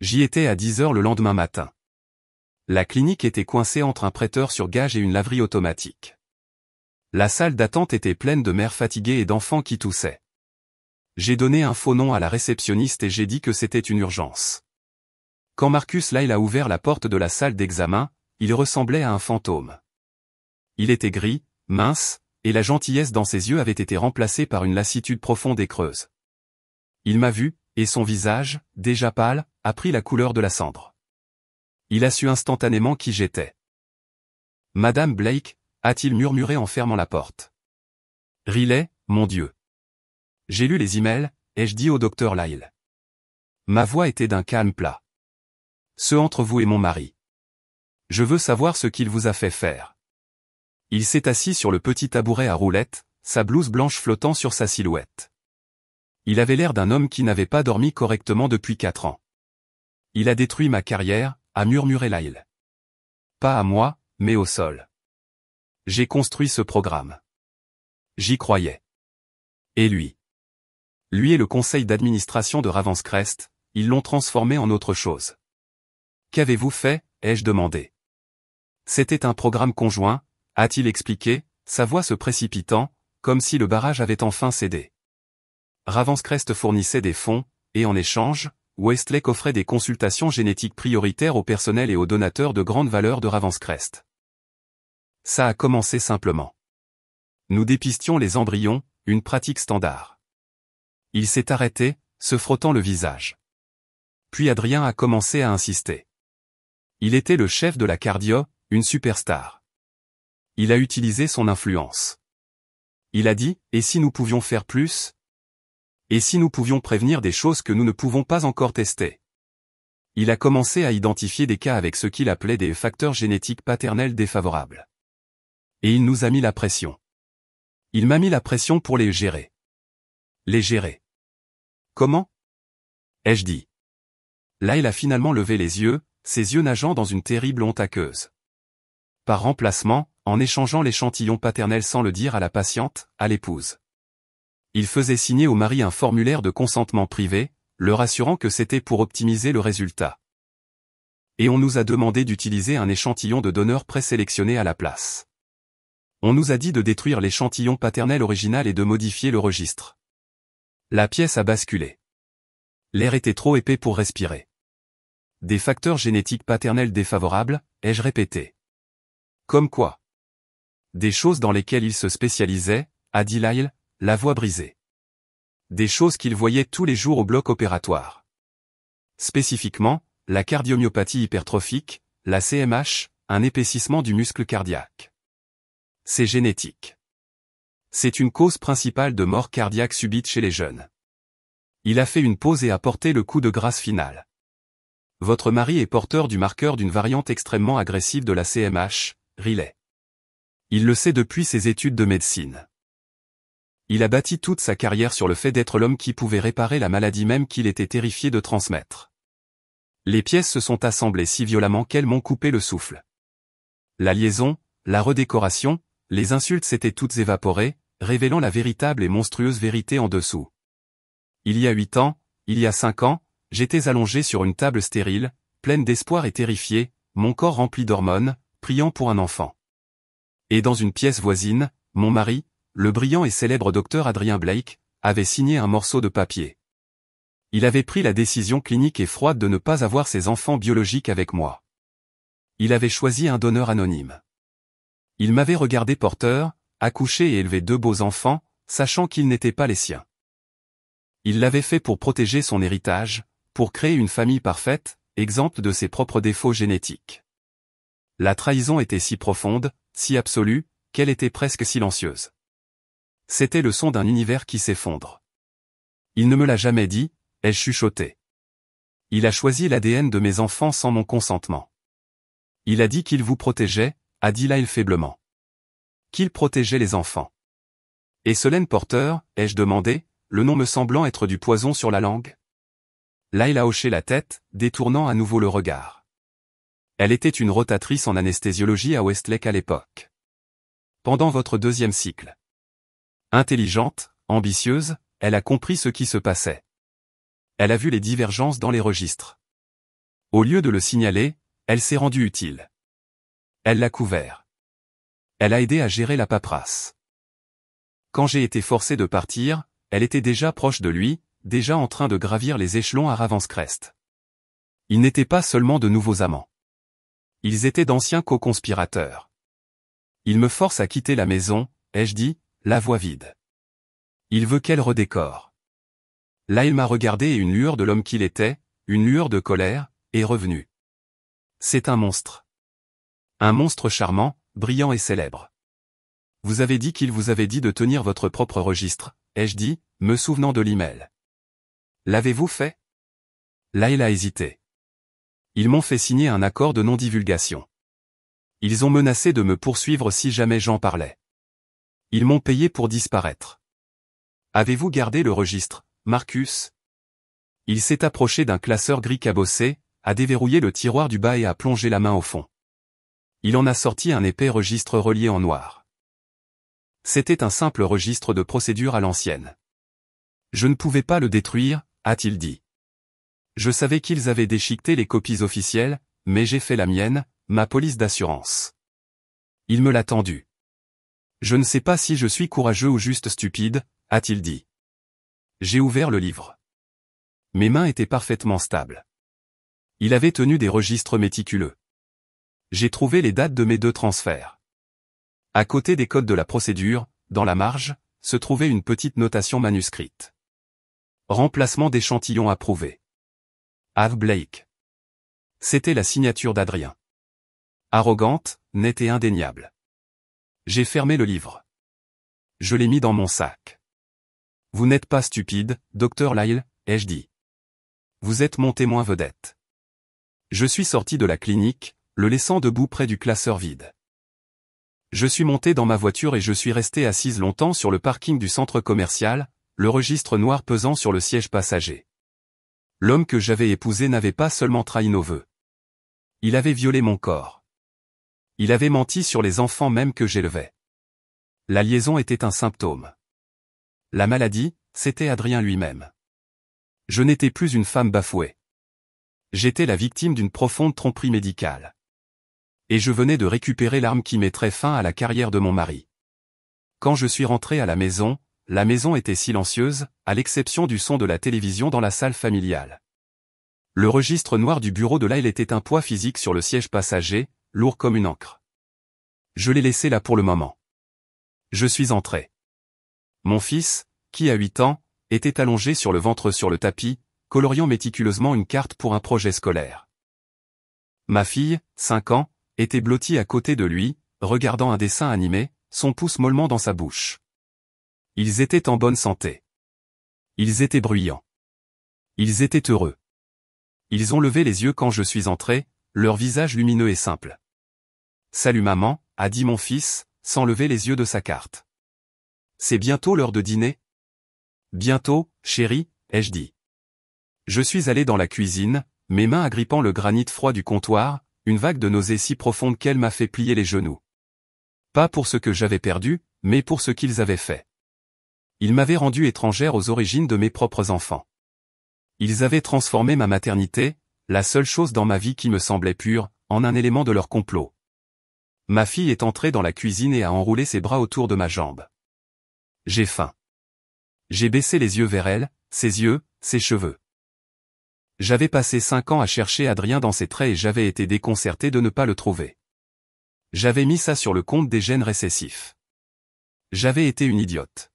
J'y étais à 10 heures le lendemain matin. La clinique était coincée entre un prêteur sur gage et une laverie automatique. La salle d'attente était pleine de mères fatiguées et d'enfants qui toussaient. J'ai donné un faux nom à la réceptionniste et j'ai dit que c'était une urgence. Quand Marcus Lyle a ouvert la porte de la salle d'examen, il ressemblait à un fantôme. Il était gris, mince, et la gentillesse dans ses yeux avait été remplacée par une lassitude profonde et creuse. Il m'a vu, et son visage, déjà pâle, a pris la couleur de la cendre. Il a su instantanément qui j'étais. « Madame Blake » a-t-il murmuré en fermant la porte. « Riley, mon Dieu. J'ai lu les emails, ai-je dit au docteur Lyle. Ma voix était d'un calme plat. Ce entre vous et mon mari. Je veux savoir ce qu'il vous a fait faire. Il s'est assis sur le petit tabouret à roulettes, sa blouse blanche flottant sur sa silhouette. Il avait l'air d'un homme qui n'avait pas dormi correctement depuis 4 ans. Il a détruit ma carrière, a murmuré Lyle. Pas à moi, mais au sol. J'ai construit ce programme. J'y croyais. Et lui. Lui et le conseil d'administration de Ravenscrest, ils l'ont transformé en autre chose. Qu'avez-vous fait, ai-je demandé. C'était un programme conjoint, a-t-il expliqué, sa voix se précipitant, comme si le barrage avait enfin cédé. Ravenscrest fournissait des fonds, et en échange, Westlake offrait des consultations génétiques prioritaires au personnel et aux donateurs de grande valeur de Ravenscrest. Ça a commencé simplement. Nous dépistions les embryons, une pratique standard. Il s'est arrêté, se frottant le visage. Puis Adrien a commencé à insister. Il était le chef de la cardio, une superstar. Il a utilisé son influence. Il a dit, et si nous pouvions faire plus? Et si nous pouvions prévenir des choses que nous ne pouvons pas encore tester? Il a commencé à identifier des cas avec ce qu'il appelait des facteurs génétiques paternels défavorables. Et il nous a mis la pression. Il m'a mis la pression pour les gérer. Les gérer. Comment? Ai-je dit. Là il a finalement levé les yeux, ses yeux nageant dans une terrible honte aqueuse. Par remplacement, en échangeant l'échantillon paternel sans le dire à la patiente, à l'épouse. Il faisait signer au mari un formulaire de consentement privé, le rassurant que c'était pour optimiser le résultat. Et on nous a demandé d'utiliser un échantillon de donneurs présélectionnés à la place. On nous a dit de détruire l'échantillon paternel original et de modifier le registre. La pièce a basculé. L'air était trop épais pour respirer. Des facteurs génétiques paternels défavorables, ai-je répété. Comme quoi? Des choses dans lesquelles il se spécialisait, a dit Lyle, la voix brisée. Des choses qu'il voyait tous les jours au bloc opératoire. Spécifiquement, la cardiomyopathie hypertrophique, la CMH, un épaississement du muscle cardiaque. C'est génétique. C'est une cause principale de mort cardiaque subite chez les jeunes. Il a fait une pause et a porté le coup de grâce final. Votre mari est porteur du marqueur d'une variante extrêmement agressive de la CMH, Riley. Il le sait depuis ses études de médecine. Il a bâti toute sa carrière sur le fait d'être l'homme qui pouvait réparer la maladie même qu'il était terrifié de transmettre. Les pièces se sont assemblées si violemment qu'elles m'ont coupé le souffle. La liaison, la redécoration, les insultes s'étaient toutes évaporées, révélant la véritable et monstrueuse vérité en dessous. Il y a 8 ans, il y a 5 ans, j'étais allongé sur une table stérile, pleine d'espoir et terrifié, mon corps rempli d'hormones, priant pour un enfant. Et dans une pièce voisine, mon mari, le brillant et célèbre docteur Adrien Blake, avait signé un morceau de papier. Il avait pris la décision clinique et froide de ne pas avoir ses enfants biologiques avec moi. Il avait choisi un donneur anonyme. Il m'avait regardé porteur, accouché et élevé 2 beaux enfants, sachant qu'ils n'étaient pas les siens. Il l'avait fait pour protéger son héritage, pour créer une famille parfaite, exempte de ses propres défauts génétiques. La trahison était si profonde, si absolue, qu'elle était presque silencieuse. C'était le son d'un univers qui s'effondre. Il ne me l'a jamais dit, ai-je chuchoté. Il a choisi l'ADN de mes enfants sans mon consentement. Il a dit qu'il vous protégeait, a dit Lyle faiblement. Qu'il protégeait les enfants. Et Solène Porter, ai-je demandé, le nom me semblant être du poison sur la langue. Lyle a hoché la tête, détournant à nouveau le regard. Elle était une rotatrice en anesthésiologie à Westlake à l'époque. Pendant votre 2e cycle. Intelligente, ambitieuse, elle a compris ce qui se passait. Elle a vu les divergences dans les registres. Au lieu de le signaler, elle s'est rendue utile. Elle l'a couvert. Elle a aidé à gérer la paperasse. Quand j'ai été forcé de partir, elle était déjà proche de lui, déjà en train de gravir les échelons à Ravenscrest. Ils n'étaient pas seulement de nouveaux amants. Ils étaient d'anciens co-conspirateurs. Il me force à quitter la maison, ai-je dit, la voix vide. Il veut qu'elle redécore. Là il m'a regardé et une lueur de l'homme qu'il était, une lueur de colère, est revenue. C'est un monstre. Un monstre charmant, brillant et célèbre. Vous avez dit qu'il vous avait dit de tenir votre propre registre, ai-je dit, me souvenant de l'email. L'avez-vous fait? Là il a hésité. Ils m'ont fait signer un accord de non-divulgation. Ils ont menacé de me poursuivre si jamais j'en parlais. Ils m'ont payé pour disparaître. Avez-vous gardé le registre, Marcus? Il s'est approché d'un classeur gris cabossé, a déverrouillé le tiroir du bas et a plongé la main au fond. Il en a sorti un épais registre relié en noir. C'était un simple registre de procédure à l'ancienne. Je ne pouvais pas le détruire, a-t-il dit. Je savais qu'ils avaient déchiqueté les copies officielles, mais j'ai fait la mienne, ma police d'assurance. Il me l'a tendu. Je ne sais pas si je suis courageux ou juste stupide, a-t-il dit. J'ai ouvert le livre. Mes mains étaient parfaitement stables. Il avait tenu des registres méticuleux. J'ai trouvé les dates de mes 2 transferts. À côté des codes de la procédure, dans la marge, se trouvait une petite notation manuscrite. Remplacement d'échantillons approuvé. Av Blake. C'était la signature d'Adrien. Arrogante, nette et indéniable. J'ai fermé le livre. Je l'ai mis dans mon sac. Vous n'êtes pas stupide, docteur Lyle, ai-je dit. Vous êtes mon témoin vedette. Je suis sorti de la clinique, le laissant debout près du classeur vide. Je suis monté dans ma voiture et je suis resté assise longtemps sur le parking du centre commercial, le registre noir pesant sur le siège passager. L'homme que j'avais épousé n'avait pas seulement trahi nos vœux. Il avait violé mon corps. Il avait menti sur les enfants même que j'élevais. La liaison était un symptôme. La maladie, c'était Adrien lui-même. Je n'étais plus une femme bafouée. J'étais la victime d'une profonde tromperie médicale. Et je venais de récupérer l'arme qui mettrait fin à la carrière de mon mari. Quand je suis rentré à la maison était silencieuse, à l'exception du son de la télévision dans la salle familiale. Le registre noir du bureau de Lyle était un poids physique sur le siège passager, lourd comme une encre. Je l'ai laissé là pour le moment. Je suis entré. Mon fils, qui a 8 ans, était allongé sur le ventre sur le tapis, coloriant méticuleusement une carte pour un projet scolaire. Ma fille, 5 ans, était blottie à côté de lui, regardant un dessin animé, son pouce mollement dans sa bouche. Ils étaient en bonne santé. Ils étaient bruyants. Ils étaient heureux. Ils ont levé les yeux quand je suis entré, leur visage lumineux et simple. « Salut maman », a dit mon fils, sans lever les yeux de sa carte. C'est bientôt l'heure de dîner? Bientôt, chérie, ai-je dit. Je suis allé dans la cuisine, mes mains agrippant le granit froid du comptoir, une vague de nausée si profonde qu'elle m'a fait plier les genoux. Pas pour ce que j'avais perdu, mais pour ce qu'ils avaient fait. Ils m'avaient rendu étrangère aux origines de mes propres enfants. Ils avaient transformé ma maternité, la seule chose dans ma vie qui me semblait pure, en un élément de leur complot. Ma fille est entrée dans la cuisine et a enroulé ses bras autour de ma jambe. J'ai faim. J'ai baissé les yeux vers elle, ses yeux, ses cheveux. J'avais passé 5 ans à chercher Adrien dans ses traits et j'avais été déconcerté de ne pas le trouver. J'avais mis ça sur le compte des gènes récessifs. J'avais été une idiote.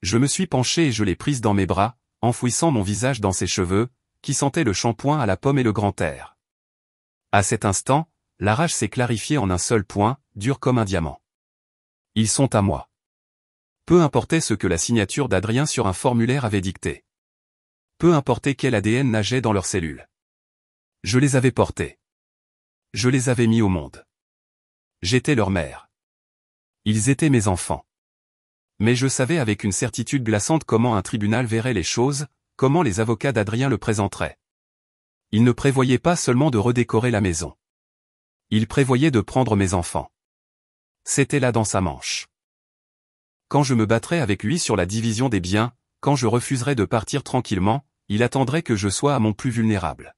Je me suis penché et je l'ai prise dans mes bras, enfouissant mon visage dans ses cheveux, qui sentaient le shampoing à la pomme et le grand air. À cet instant, la rage s'est clarifiée en un seul point, dur comme un diamant. Ils sont à moi. Peu importait ce que la signature d'Adrien sur un formulaire avait dicté. Peu importait quel ADN nageait dans leurs cellules. Je les avais portés. Je les avais mis au monde. J'étais leur mère. Ils étaient mes enfants. Mais je savais avec une certitude glaçante comment un tribunal verrait les choses, comment les avocats d'Adrien le présenteraient. Ils ne prévoyaient pas seulement de redécorer la maison. Ils prévoyaient de prendre mes enfants. C'était là dans sa manche. Quand je me battrais avec lui sur la division des biens, quand je refuserais de partir tranquillement, il attendrait que je sois à mon plus vulnérable.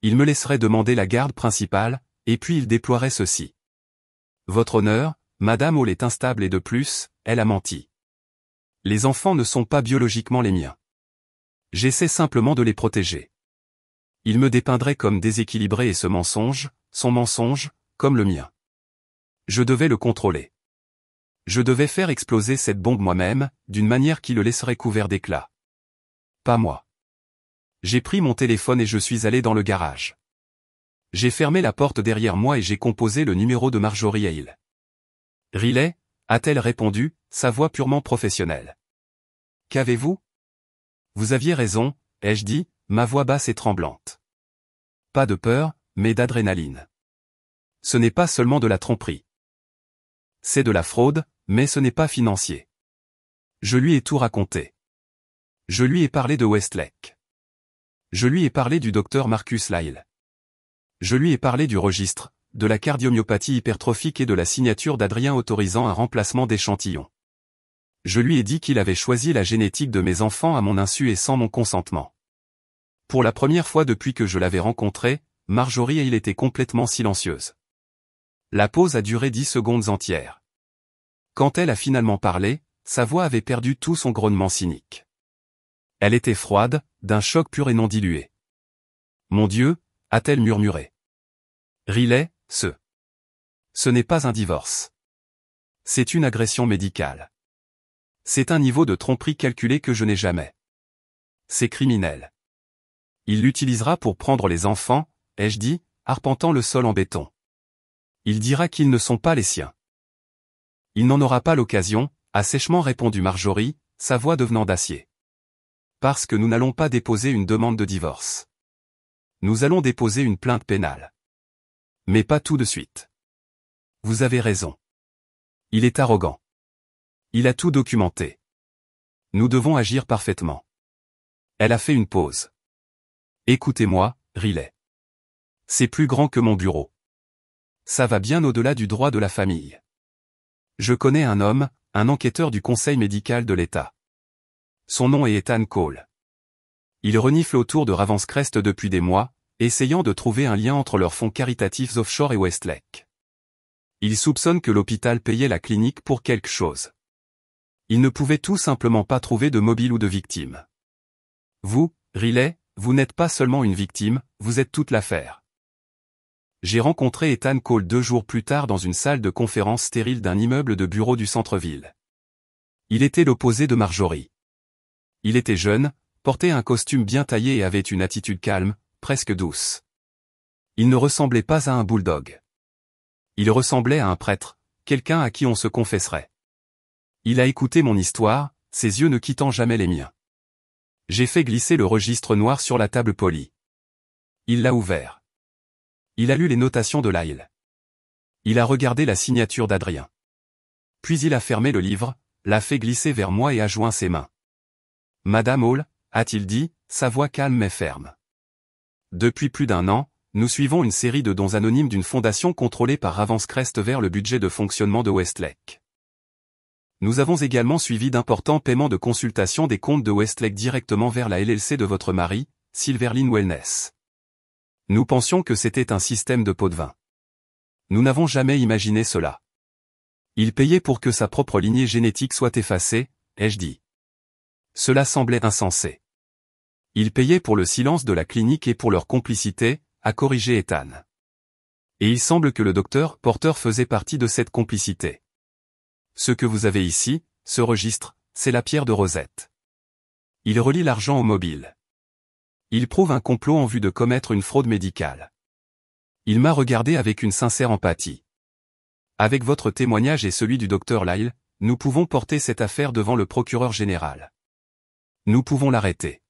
Il me laisserait demander la garde principale, et puis il déploierait ceci. Votre honneur, Madame Hall est instable et de plus, elle a menti. Les enfants ne sont pas biologiquement les miens. J'essaie simplement de les protéger. Il me dépeindrait comme déséquilibré et ce mensonge, son mensonge, comme le mien. Je devais le contrôler. Je devais faire exploser cette bombe moi-même, d'une manière qui le laisserait couvert d'éclats. Pas moi. J'ai pris mon téléphone et je suis allé dans le garage. J'ai fermé la porte derrière moi et j'ai composé le numéro de Marjorie Hale. Riley, a-t-elle répondu, sa voix purement professionnelle. Qu'avez-vous? Vous aviez raison, ai-je dit, ma voix basse et tremblante. Pas de peur, mais d'adrénaline. Ce n'est pas seulement de la tromperie. C'est de la fraude, mais ce n'est pas financier. Je lui ai tout raconté. Je lui ai parlé de Westlake. Je lui ai parlé du docteur Marcus Lyle. Je lui ai parlé du registre, de la cardiomyopathie hypertrophique et de la signature d'Adrien autorisant un remplacement d'échantillons. Je lui ai dit qu'il avait choisi la génétique de mes enfants à mon insu et sans mon consentement. Pour la première fois depuis que je l'avais rencontrée, Marjorie Hale était complètement silencieuse. La pause a duré 10 secondes entières. Quand elle a finalement parlé, sa voix avait perdu tout son grognement cynique. Elle était froide, d'un choc pur et non dilué. Mon Dieu, a-t-elle murmuré. Riley, ce n'est pas un divorce. C'est une agression médicale. C'est un niveau de tromperie calculé que je n'ai jamais. C'est criminel. Il l'utilisera pour prendre les enfants, ai-je dit, arpentant le sol en béton. Il dira qu'ils ne sont pas les siens. Il n'en aura pas l'occasion, a sèchement répondu Marjorie, sa voix devenant d'acier. Parce que nous n'allons pas déposer une demande de divorce. Nous allons déposer une plainte pénale. Mais pas tout de suite. Vous avez raison. Il est arrogant. Il a tout documenté. Nous devons agir parfaitement. Elle a fait une pause. Écoutez-moi, Riley. C'est plus grand que mon bureau. Ça va bien au-delà du droit de la famille. Je connais un homme, un enquêteur du Conseil médical de l'État. Son nom est Ethan Cole. Il renifle autour de Ravenscrest depuis des mois, essayant de trouver un lien entre leurs fonds caritatifs offshore et Westlake. Il soupçonne que l'hôpital payait la clinique pour quelque chose. Il ne pouvait tout simplement pas trouver de mobile ou de victime. Vous, Riley, vous n'êtes pas seulement une victime, vous êtes toute l'affaire. J'ai rencontré Ethan Cole 2 jours plus tard dans une salle de conférence stérile d'un immeuble de bureau du centre-ville. Il était l'opposé de Marjorie. Il était jeune, portait un costume bien taillé et avait une attitude calme, presque douce. Il ne ressemblait pas à un bulldog. Il ressemblait à un prêtre, quelqu'un à qui on se confesserait. Il a écouté mon histoire, ses yeux ne quittant jamais les miens. J'ai fait glisser le registre noir sur la table polie. Il l'a ouvert. Il a lu les notations de Lyle. Il a regardé la signature d'Adrien. Puis il a fermé le livre, l'a fait glisser vers moi et a joint ses mains. Madame Hall, a-t-il dit, sa voix calme mais ferme. Depuis plus d'1 an, nous suivons une série de dons anonymes d'une fondation contrôlée par Ravenscrest vers le budget de fonctionnement de Westlake. Nous avons également suivi d'importants paiements de consultation des comptes de Westlake directement vers la LLC de votre mari, Silverlin Wellness. Nous pensions que c'était un système de pot de vin. Nous n'avons jamais imaginé cela. Il payait pour que sa propre lignée génétique soit effacée, ai-je dit. Cela semblait insensé. Il payait pour le silence de la clinique et pour leur complicité, a corrigé Ethan. Et il semble que le docteur Porter faisait partie de cette complicité. Ce que vous avez ici, ce registre, c'est la pierre de Rosette. Il relie l'argent au mobile. Il prouve un complot en vue de commettre une fraude médicale. Il m'a regardé avec une sincère empathie. Avec votre témoignage et celui du docteur Lyle, nous pouvons porter cette affaire devant le procureur général. Nous pouvons l'arrêter.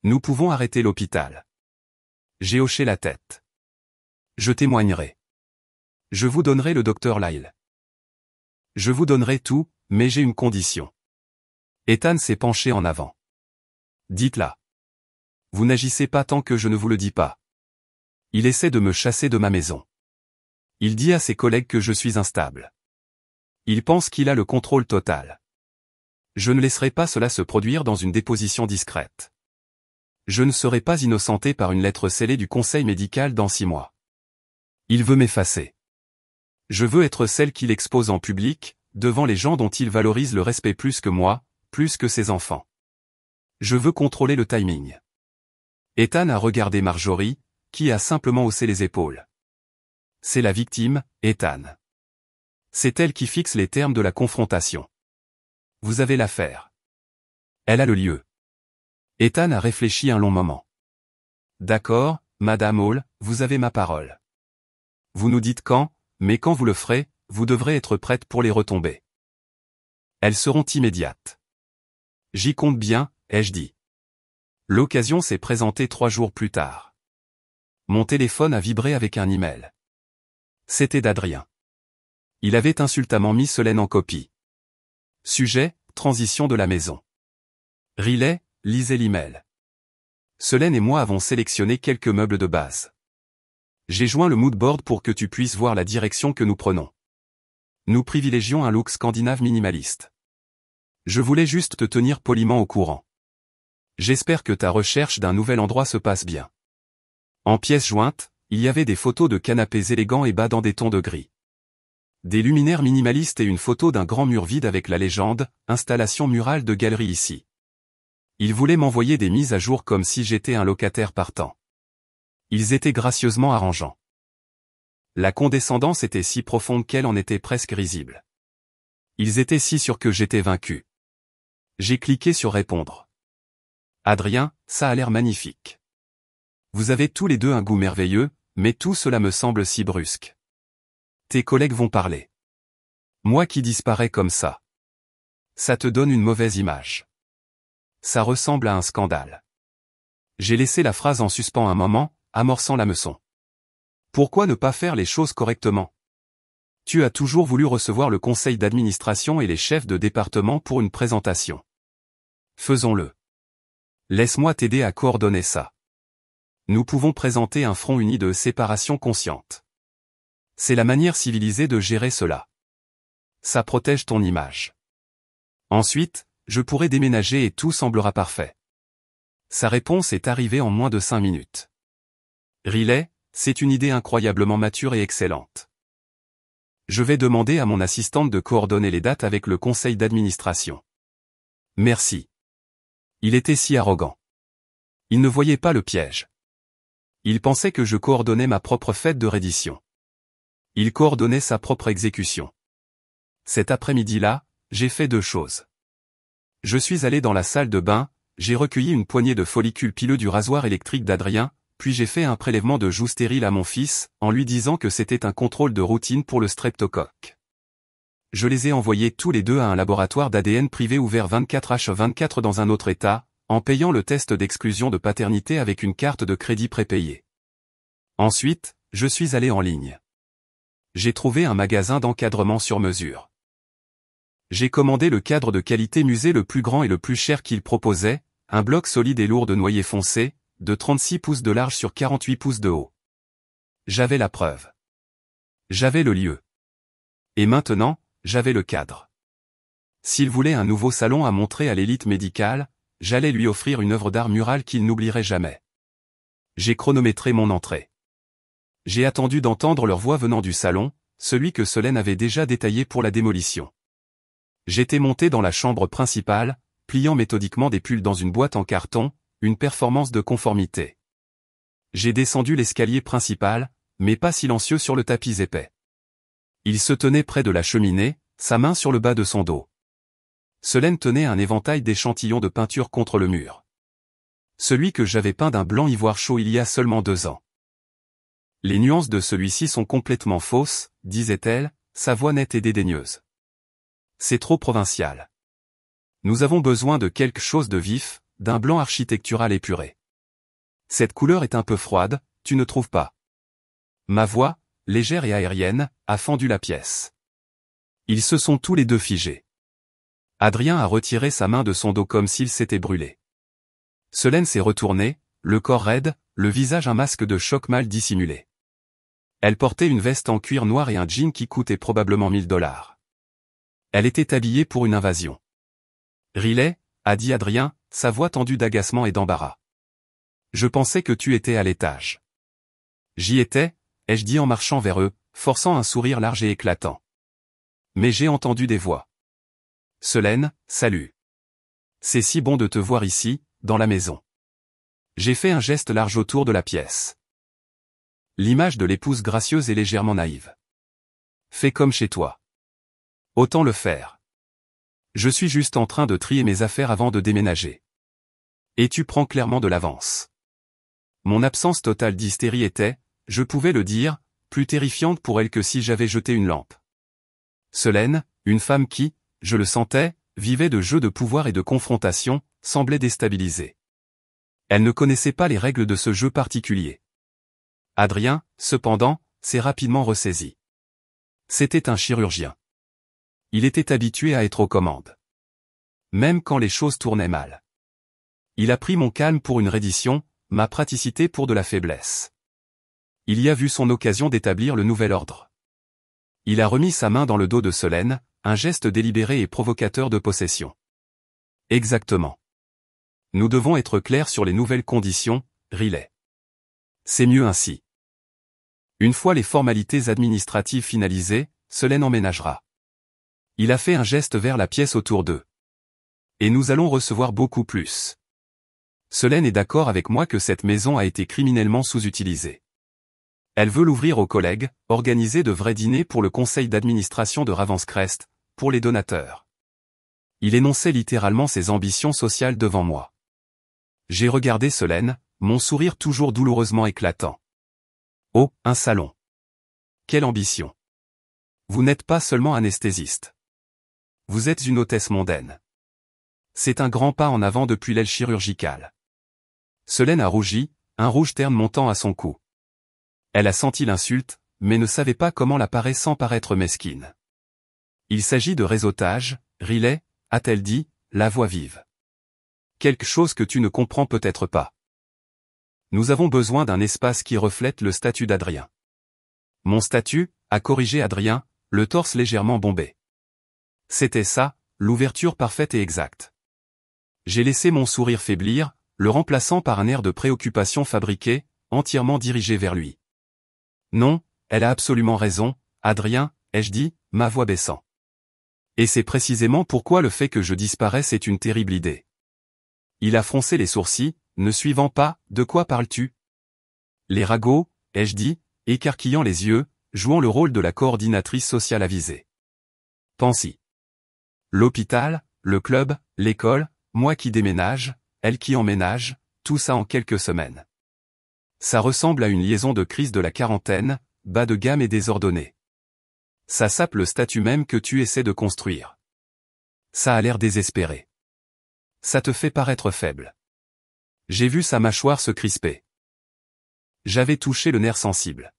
Nous pouvons arrêter l'hôpital. J'ai hoché la tête. Je témoignerai. Je vous donnerai le docteur Lyle. Je vous donnerai tout, mais j'ai une condition. Ethan s'est penché en avant. Dites-la. Vous n'agissez pas tant que je ne vous le dis pas. Il essaie de me chasser de ma maison. Il dit à ses collègues que je suis instable. Il pense qu'il a le contrôle total. Je ne laisserai pas cela se produire dans une déposition discrète. Je ne serai pas innocenté par une lettre scellée du conseil médical dans 6 mois. Il veut m'effacer. Je veux être celle qu'il expose en public, devant les gens dont il valorise le respect plus que moi, plus que ses enfants. Je veux contrôler le timing. Ethan a regardé Marjorie, qui a simplement haussé les épaules. C'est la victime, Ethan. C'est elle qui fixe les termes de la confrontation. Vous avez l'affaire. Elle a le lieu. Ethan a réfléchi un long moment. D'accord, Madame Hall, vous avez ma parole. Vous nous dites quand, mais quand vous le ferez, vous devrez être prête pour les retombées. Elles seront immédiates. J'y compte bien, ai-je dit. L'occasion s'est présentée 3 jours plus tard. Mon téléphone a vibré avec un email. C'était d'Adrien. Il avait insultamment mis Solène en copie. Sujet, transition de la maison. Riley, lisez l'email. Solène et moi avons sélectionné quelques meubles de base. J'ai joint le mood board pour que tu puisses voir la direction que nous prenons. Nous privilégions un look scandinave minimaliste. Je voulais juste te tenir poliment au courant. J'espère que ta recherche d'un nouvel endroit se passe bien. En pièces jointes, il y avait des photos de canapés élégants et bas dans des tons de gris. Des luminaires minimalistes et une photo d'un grand mur vide avec la légende « Installation murale de galerie ici ». Ils voulaient m'envoyer des mises à jour comme si j'étais un locataire partant. Ils étaient gracieusement arrangeants. La condescendance était si profonde qu'elle en était presque risible. Ils étaient si sûrs que j'étais vaincu. J'ai cliqué sur répondre. Adrien, ça a l'air magnifique. Vous avez tous les deux un goût merveilleux, mais tout cela me semble si brusque. Tes collègues vont parler. Moi qui disparais comme ça. Ça te donne une mauvaise image. Ça ressemble à un scandale. J'ai laissé la phrase en suspens un moment, amorçant l'hameçon. Pourquoi ne pas faire les choses correctement? Tu as toujours voulu recevoir le conseil d'administration et les chefs de département pour une présentation. Faisons-le. Laisse-moi t'aider à coordonner ça. Nous pouvons présenter un front uni de séparation consciente. C'est la manière civilisée de gérer cela. Ça protège ton image. Ensuite, je pourrai déménager et tout semblera parfait. Sa réponse est arrivée en moins de 5 minutes. Riley, c'est une idée incroyablement mature et excellente. Je vais demander à mon assistante de coordonner les dates avec le conseil d'administration. Merci. Il était si arrogant. Il ne voyait pas le piège. Il pensait que je coordonnais ma propre fête de reddition. Il coordonnait sa propre exécution. Cet après-midi-là, j'ai fait 2 choses. Je suis allé dans la salle de bain, j'ai recueilli une poignée de follicules pileux du rasoir électrique d'Adrien, puis j'ai fait un prélèvement de joues stériles à mon fils, en lui disant que c'était un contrôle de routine pour le streptocoque. Je les ai envoyés tous les deux à un laboratoire d'ADN privé ouvert 24h24 dans un autre état, en payant le test d'exclusion de paternité avec une carte de crédit prépayée. Ensuite, je suis allé en ligne. J'ai trouvé un magasin d'encadrement sur mesure. J'ai commandé le cadre de qualité musée le plus grand et le plus cher qu'il proposait, un bloc solide et lourd de noyer foncé, de 36 pouces de large sur 48 pouces de haut. J'avais la preuve. J'avais le lieu. Et maintenant, j'avais le cadre. S'il voulait un nouveau salon à montrer à l'élite médicale, j'allais lui offrir une œuvre d'art murale qu'il n'oublierait jamais. J'ai chronométré mon entrée. J'ai attendu d'entendre leur voix venant du salon, celui que Solène avait déjà détaillé pour la démolition. J'étais monté dans la chambre principale, pliant méthodiquement des pulls dans une boîte en carton, une performance de conformité. J'ai descendu l'escalier principal, mais pas silencieux sur le tapis épais. Il se tenait près de la cheminée, sa main sur le bas de son dos. Solène tenait un éventail d'échantillons de peinture contre le mur. Celui que j'avais peint d'un blanc ivoire chaud il y a seulement 2 ans. Les nuances de celui-ci sont complètement fausses, disait-elle, sa voix nette et dédaigneuse. C'est trop provincial. Nous avons besoin de quelque chose de vif, d'un blanc architectural épuré. Cette couleur est un peu froide, tu ne trouves pas? Ma voix, légère et aérienne, a fendu la pièce. Ils se sont tous les deux figés. Adrien a retiré sa main de son dos comme s'il s'était brûlé. Solène s'est retournée, le corps raide, le visage un masque de choc mal dissimulé. Elle portait une veste en cuir noir et un jean qui coûtait probablement $1000. Elle était habillée pour une invasion. Riley, a dit Adrien, sa voix tendue d'agacement et d'embarras. Je pensais que tu étais à l'étage. J'y étais, ai-je dit en marchant vers eux, forçant un sourire large et éclatant. Mais j'ai entendu des voix. Solène, salut. C'est si bon de te voir ici, dans la maison. J'ai fait un geste large autour de la pièce. L'image de l'épouse gracieuse et légèrement naïve. Fais comme chez toi. Autant le faire. Je suis juste en train de trier mes affaires avant de déménager. Et tu prends clairement de l'avance. Mon absence totale d'hystérie était, je pouvais le dire, plus terrifiante pour elle que si j'avais jeté une lampe. Solène, une femme qui, je le sentais, vivait de jeux de pouvoir et de confrontation, semblait déstabilisée. Elle ne connaissait pas les règles de ce jeu particulier. Adrien, cependant, s'est rapidement ressaisi. C'était un chirurgien. Il était habitué à être aux commandes. Même quand les choses tournaient mal. Il a pris mon calme pour une reddition, ma praticité pour de la faiblesse. Il y a vu son occasion d'établir le nouvel ordre. Il a remis sa main dans le dos de Solène, un geste délibéré et provocateur de possession. Exactement. Nous devons être clairs sur les nouvelles conditions, Riley. C'est mieux ainsi. Une fois les formalités administratives finalisées, Solène emménagera. Il a fait un geste vers la pièce autour d'eux. Et nous allons recevoir beaucoup plus. Solène est d'accord avec moi que cette maison a été criminellement sous-utilisée. Elle veut l'ouvrir aux collègues, organiser de vrais dîners pour le conseil d'administration de Ravenscrest, pour les donateurs. Il énonçait littéralement ses ambitions sociales devant moi. J'ai regardé Solène, mon sourire toujours douloureusement éclatant. Oh, un salon. Quelle ambition. Vous n'êtes pas seulement anesthésiste. Vous êtes une hôtesse mondaine. C'est un grand pas en avant depuis l'aile chirurgicale. Solène a rougi, un rouge terne montant à son cou. Elle a senti l'insulte, mais ne savait pas comment la parer sans paraître mesquine. Il s'agit de réseautage, Riley, a-t-elle dit, la voix vive. Quelque chose que tu ne comprends peut-être pas. Nous avons besoin d'un espace qui reflète le statut d'Adrien. Mon statut, a corrigé Adrien, le torse légèrement bombé. C'était ça, l'ouverture parfaite et exacte. J'ai laissé mon sourire faiblir, le remplaçant par un air de préoccupation fabriqué, entièrement dirigé vers lui. Non, elle a absolument raison, Adrien, ai-je dit, ma voix baissant. Et c'est précisément pourquoi le fait que je disparaisse est une terrible idée. Il a froncé les sourcils, ne suivant pas, de quoi parles-tu? Les ragots, ai-je dit, écarquillant les yeux, jouant le rôle de la coordinatrice sociale avisée. Pense-y. L'hôpital, le club, l'école, moi qui déménage, elle qui emménage, tout ça en quelques semaines. Ça ressemble à une liaison de crise de la quarantaine, bas de gamme et désordonnée. Ça sape le statut même que tu essaies de construire. Ça a l'air désespéré. Ça te fait paraître faible. J'ai vu sa mâchoire se crisper. J'avais touché le nerf sensible.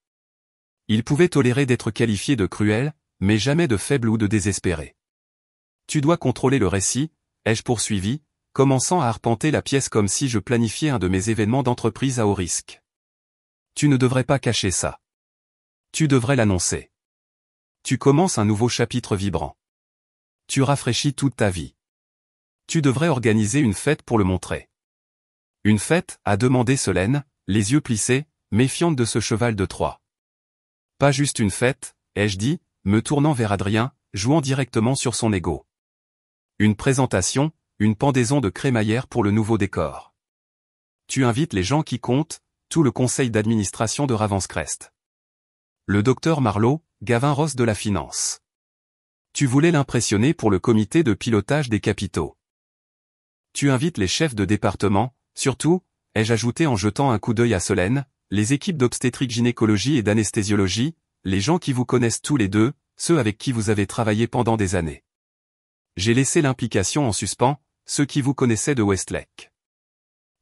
Il pouvait tolérer d'être qualifié de cruel, mais jamais de faible ou de désespéré. Tu dois contrôler le récit, ai-je poursuivi, commençant à arpenter la pièce comme si je planifiais un de mes événements d'entreprise à haut risque. Tu ne devrais pas cacher ça. Tu devrais l'annoncer. Tu commences un nouveau chapitre vibrant. Tu rafraîchis toute ta vie. Tu devrais organiser une fête pour le montrer. Une fête, a demandé Solène, les yeux plissés, méfiante de ce cheval de Troie. Pas juste une fête, ai-je dit, me tournant vers Adrien, jouant directement sur son ego. Une présentation, une pendaison de crémaillère pour le nouveau décor. Tu invites les gens qui comptent, tout le conseil d'administration de Ravenscrest. Le docteur Marlowe, Gavin Ross de la finance. Tu voulais l'impressionner pour le comité de pilotage des capitaux. Tu invites les chefs de département, surtout, ai-je ajouté en jetant un coup d'œil à Solène, les équipes d'obstétrique-gynécologie et d'anesthésiologie, les gens qui vous connaissent tous les deux, ceux avec qui vous avez travaillé pendant des années. J'ai laissé l'implication en suspens, ceux qui vous connaissaient de Westlake.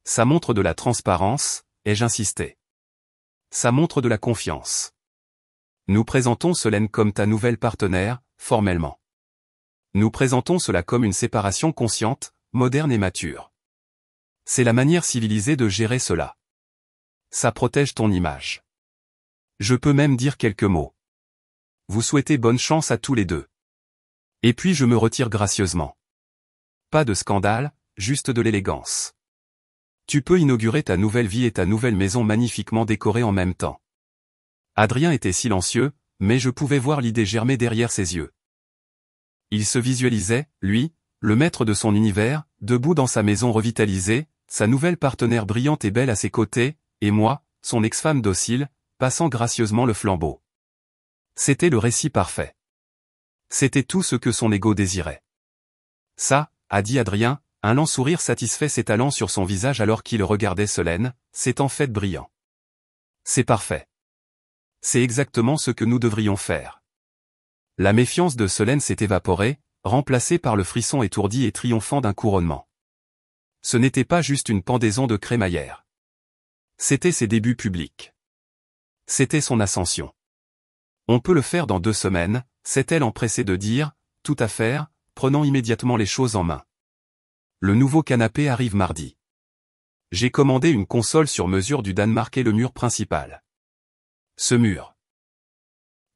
Ça montre de la transparence, ai-je insisté. Ça montre de la confiance. Nous présentons Solène comme ta nouvelle partenaire, formellement. Nous présentons cela comme une séparation consciente, moderne et mature. C'est la manière civilisée de gérer cela. Ça protège ton image. Je peux même dire quelques mots. Vous souhaitez bonne chance à tous les deux. Et puis je me retire gracieusement. Pas de scandale, juste de l'élégance. Tu peux inaugurer ta nouvelle vie et ta nouvelle maison magnifiquement décorée en même temps. Adrien était silencieux, mais je pouvais voir l'idée germer derrière ses yeux. Il se visualisait, lui, le maître de son univers, debout dans sa maison revitalisée, sa nouvelle partenaire brillante et belle à ses côtés, et moi, son ex-femme docile, passant gracieusement le flambeau. C'était le récit parfait. C'était tout ce que son ego désirait. Ça, a dit Adrien, un lent sourire satisfait s'étalant sur son visage alors qu'il regardait Solène, c'est en fait brillant. C'est parfait. C'est exactement ce que nous devrions faire. La méfiance de Solène s'est évaporée, remplacée par le frisson étourdi et triomphant d'un couronnement. Ce n'était pas juste une pendaison de crémaillère. C'était ses débuts publics. C'était son ascension. On peut le faire dans 2 semaines, s'est-elle empressée de dire, tout à faire, prenant immédiatement les choses en main. Le nouveau canapé arrive mardi. J'ai commandé une console sur mesure du Danemark et le mur principal. Ce mur.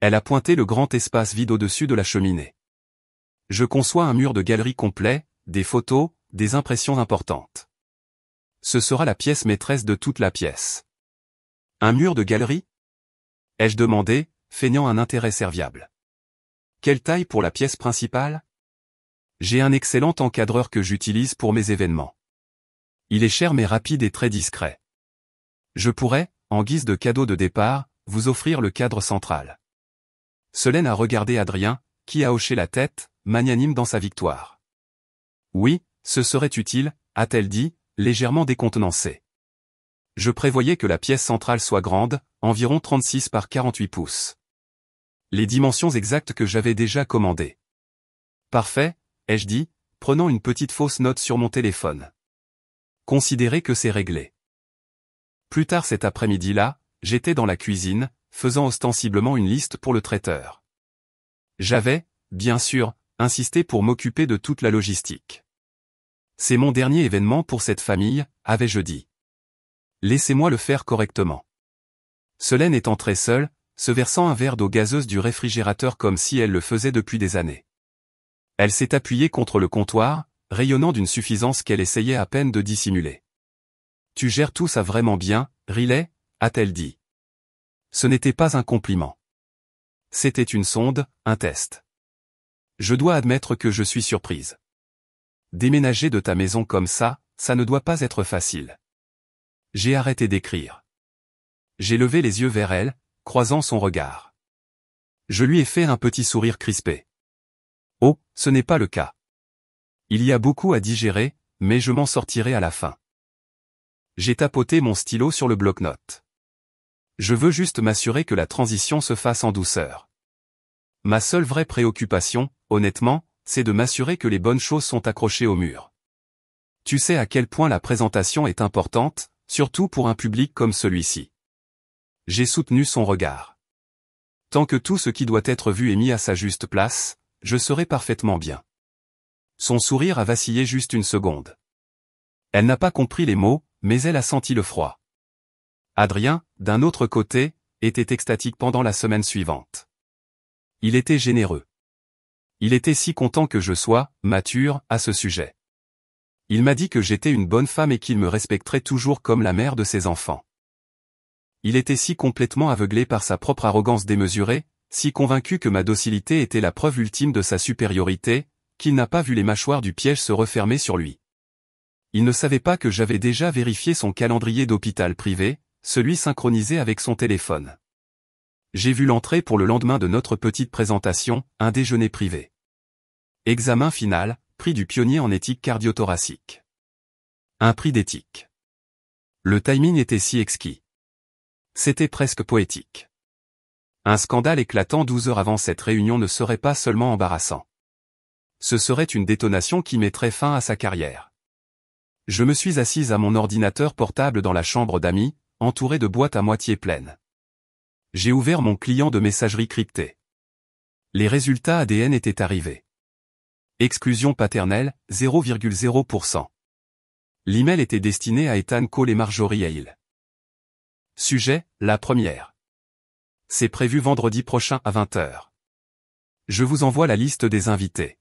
Elle a pointé le grand espace vide au-dessus de la cheminée. Je conçois un mur de galerie complet, des photos, des impressions importantes. Ce sera la pièce maîtresse de toute la pièce. Un mur de galerie ? Ai-je demandé, feignant un intérêt serviable. Quelle taille pour la pièce principale ? J'ai un excellent encadreur que j'utilise pour mes événements. Il est cher mais rapide et très discret. Je pourrais, en guise de cadeau de départ, vous offrir le cadre central. Solène a regardé Adrien, qui a hoché la tête, magnanime dans sa victoire. Oui, ce serait utile, a-t-elle dit, légèrement décontenancée. Je prévoyais que la pièce centrale soit grande, environ 36 par 48 pouces. Les dimensions exactes que j'avais déjà commandées. Parfait, ai-je dit, prenant une petite fausse note sur mon téléphone. Considérez que c'est réglé. Plus tard cet après-midi-là, j'étais dans la cuisine, faisant ostensiblement une liste pour le traiteur. J'avais, bien sûr, insisté pour m'occuper de toute la logistique. C'est mon dernier événement pour cette famille, avais-je dit. Laissez-moi le faire correctement. Solène est entrée seule, se versant un verre d'eau gazeuse du réfrigérateur comme si elle le faisait depuis des années. Elle s'est appuyée contre le comptoir, rayonnant d'une suffisance qu'elle essayait à peine de dissimuler. Tu gères tout ça vraiment bien, Riley, a-t-elle dit. Ce n'était pas un compliment. C'était une sonde, un test. Je dois admettre que je suis surprise. Déménager de ta maison comme ça ne doit pas être facile. J'ai arrêté d'écrire. J'ai levé les yeux vers elle, croisant son regard. Je lui ai fait un petit sourire crispé. Oh, ce n'est pas le cas. Il y a beaucoup à digérer, mais je m'en sortirai à la fin. J'ai tapoté mon stylo sur le bloc-notes. Je veux juste m'assurer que la transition se fasse en douceur. Ma seule vraie préoccupation, honnêtement, c'est de m'assurer que les bonnes choses sont accrochées au mur. Tu sais à quel point la présentation est importante, surtout pour un public comme celui-ci. J'ai soutenu son regard. Tant que tout ce qui doit être vu est mis à sa juste place, je serai parfaitement bien. Son sourire a vacillé juste une seconde. Elle n'a pas compris les mots, mais elle a senti le froid. Adrien, d'un autre côté, était extatique pendant la semaine suivante. Il était généreux. Il était si content que je sois mature à ce sujet. Il m'a dit que j'étais une bonne femme et qu'il me respecterait toujours comme la mère de ses enfants. Il était si complètement aveuglé par sa propre arrogance démesurée, si convaincu que ma docilité était la preuve ultime de sa supériorité, qu'il n'a pas vu les mâchoires du piège se refermer sur lui. Il ne savait pas que j'avais déjà vérifié son calendrier d'hôpital privé, celui synchronisé avec son téléphone. J'ai vu l'entrée pour le lendemain de notre petite présentation, un déjeuner privé. Examen final, prix du pionnier en éthique cardiothoracique. Un prix d'éthique. Le timing était si exquis. C'était presque poétique. Un scandale éclatant 12 heures avant cette réunion ne serait pas seulement embarrassant. Ce serait une détonation qui mettrait fin à sa carrière. Je me suis assise à mon ordinateur portable dans la chambre d'amis, entouré de boîtes à moitié pleines. J'ai ouvert mon client de messagerie cryptée. Les résultats ADN étaient arrivés. Exclusion paternelle, 0,0%. L'email était destiné à Ethan Cole et Marjorie Hale. Sujet, la première. C'est prévu vendredi prochain à 20h. Je vous envoie la liste des invités.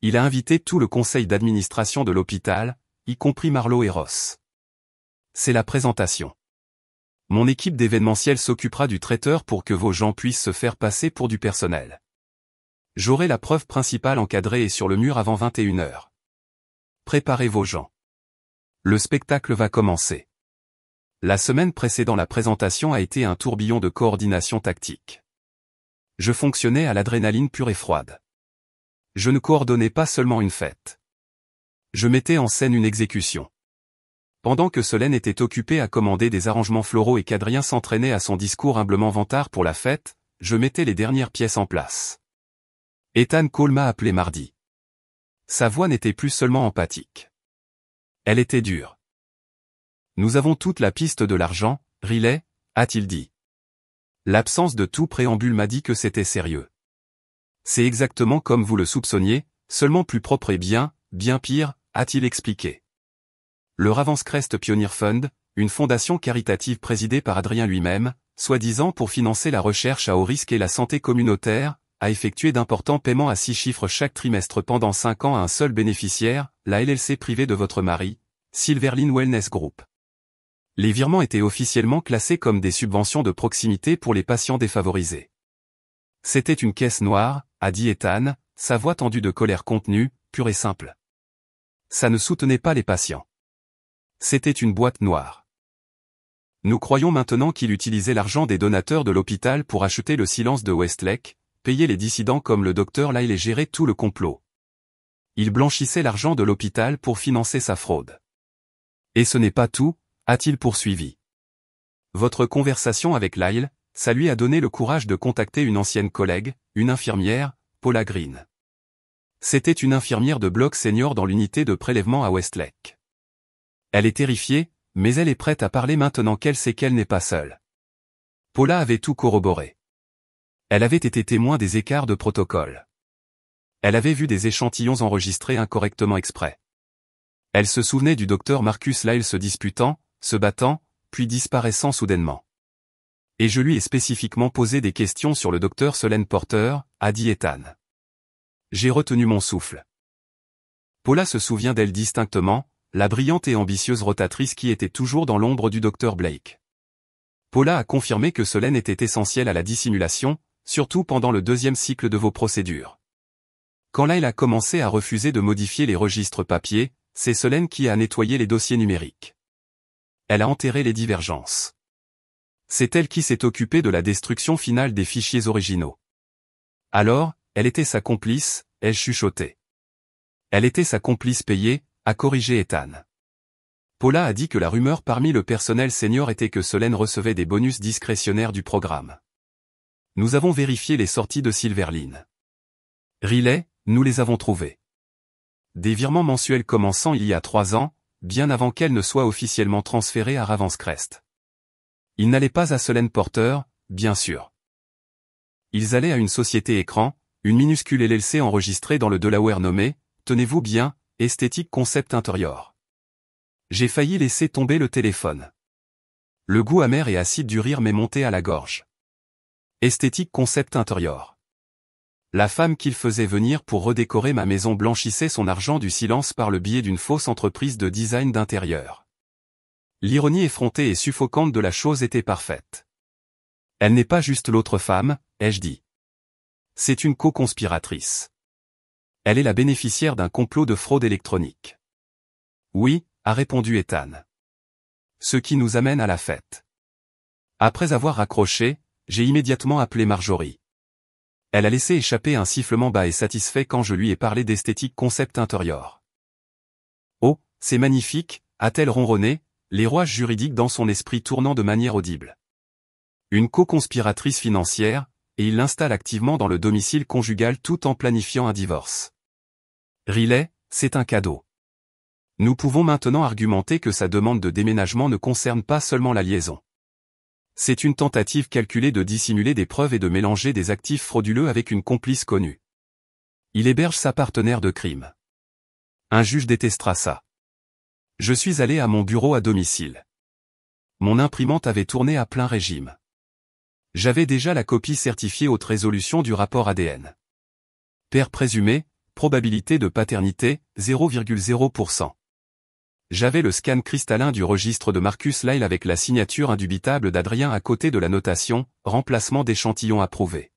Il a invité tout le conseil d'administration de l'hôpital, y compris Marlowe et Ross. C'est la présentation. Mon équipe d'événementiel s'occupera du traiteur pour que vos gens puissent se faire passer pour du personnel. J'aurai la preuve principale encadrée et sur le mur avant 21h. Préparez vos gens. Le spectacle va commencer. La semaine précédant la présentation a été un tourbillon de coordination tactique. Je fonctionnais à l'adrénaline pure et froide. Je ne coordonnais pas seulement une fête. Je mettais en scène une exécution. Pendant que Solène était occupée à commander des arrangements floraux et qu'Adrien s'entraînait à son discours humblement vantard pour la fête, je mettais les dernières pièces en place. Ethan Cole m'a appelé mardi. Sa voix n'était plus seulement empathique. Elle était dure. Nous avons toute la piste de l'argent, Riley, a-t-il dit. L'absence de tout préambule m'a dit que c'était sérieux. C'est exactement comme vous le soupçonniez, seulement plus propre et bien pire, a-t-il expliqué. Le Ravenscrest Pioneer Fund, une fondation caritative présidée par Adrien lui-même, soi-disant pour financer la recherche à haut risque et la santé communautaire, a effectué d'importants paiements à 6 chiffres chaque trimestre pendant 5 ans à un seul bénéficiaire, la LLC privée de votre mari, Silverline Wellness Group. Les virements étaient officiellement classés comme des subventions de proximité pour les patients défavorisés. C'était une caisse noire, a dit Ethan, sa voix tendue de colère contenue, pure et simple. Ça ne soutenait pas les patients. C'était une boîte noire. Nous croyons maintenant qu'il utilisait l'argent des donateurs de l'hôpital pour acheter le silence de Westlake, payer les dissidents comme le docteur Lyle et gérer tout le complot. Il blanchissait l'argent de l'hôpital pour financer sa fraude. Et ce n'est pas tout, a-t-il poursuivi. Votre conversation avec Lyle, ça lui a donné le courage de contacter une ancienne collègue, une infirmière, Paula Green. C'était une infirmière de bloc senior dans l'unité de prélèvement à Westlake. Elle est terrifiée, mais elle est prête à parler maintenant qu'elle sait qu'elle n'est pas seule. Paula avait tout corroboré. Elle avait été témoin des écarts de protocole. Elle avait vu des échantillons enregistrés incorrectement exprès. Elle se souvenait du docteur Marcus Lyle se disputant, se battant, puis disparaissant soudainement. Et je lui ai spécifiquement posé des questions sur le docteur Solène Porter, a dit Ethan. J'ai retenu mon souffle. Paula se souvient d'elle distinctement, la brillante et ambitieuse rotatrice qui était toujours dans l'ombre du docteur Blake. Paula a confirmé que Solène était essentielle à la dissimulation, surtout pendant le 2e cycle de vos procédures. Quand Lyle a commencé à refuser de modifier les registres papier, c'est Solène qui a nettoyé les dossiers numériques. Elle a enterré les divergences. C'est elle qui s'est occupée de la destruction finale des fichiers originaux. Alors, elle était sa complice, ai-je chuchoté. Elle était sa complice payée, a corrigé Ethan. Paula a dit que la rumeur parmi le personnel senior était que Solène recevait des bonus discrétionnaires du programme. Nous avons vérifié les sorties de Silverline. Riley, nous les avons trouvées. Des virements mensuels commençant il y a 3 ans, bien avant qu'elle ne soit officiellement transférée à Ravenscrest. Ils n'allaient pas à Solène Porter, bien sûr. Ils allaient à une société écran, une minuscule LLC enregistrée dans le Delaware nommée tenez-vous bien, esthétique concept intérieur. J'ai failli laisser tomber le téléphone. Le goût amer et acide du rire m'est monté à la gorge. Esthétique concept intérieur. La femme qu'il faisait venir pour redécorer ma maison blanchissait son argent du silence par le biais d'une fausse entreprise de design d'intérieur. L'ironie effrontée et suffocante de la chose était parfaite. Elle n'est pas juste l'autre femme, ai-je dit. C'est une co-conspiratrice. Elle est la bénéficiaire d'un complot de fraude électronique. Oui, a répondu Ethan. Ce qui nous amène à la fête. Après avoir raccroché, j'ai immédiatement appelé Marjorie. Elle a laissé échapper un sifflement bas et satisfait quand je lui ai parlé d'esthétique concept intérieur. Oh, c'est magnifique, a-t-elle ronronné, les rouages juridiques dans son esprit tournant de manière audible. Une co-conspiratrice financière, et il l'installe activement dans le domicile conjugal tout en planifiant un divorce. Riley, c'est un cadeau. Nous pouvons maintenant argumenter que sa demande de déménagement ne concerne pas seulement la liaison. C'est une tentative calculée de dissimuler des preuves et de mélanger des actifs frauduleux avec une complice connue. Il héberge sa partenaire de crime. Un juge détestera ça. Je suis allé à mon bureau à domicile. Mon imprimante avait tourné à plein régime. J'avais déjà la copie certifiée haute résolution du rapport ADN. Père présumé, probabilité de paternité, 0,0%. J'avais le scan cristallin du registre de Marcus Lyle avec la signature indubitable d'Adrien à côté de la notation « Remplacement d'échantillon approuvé ».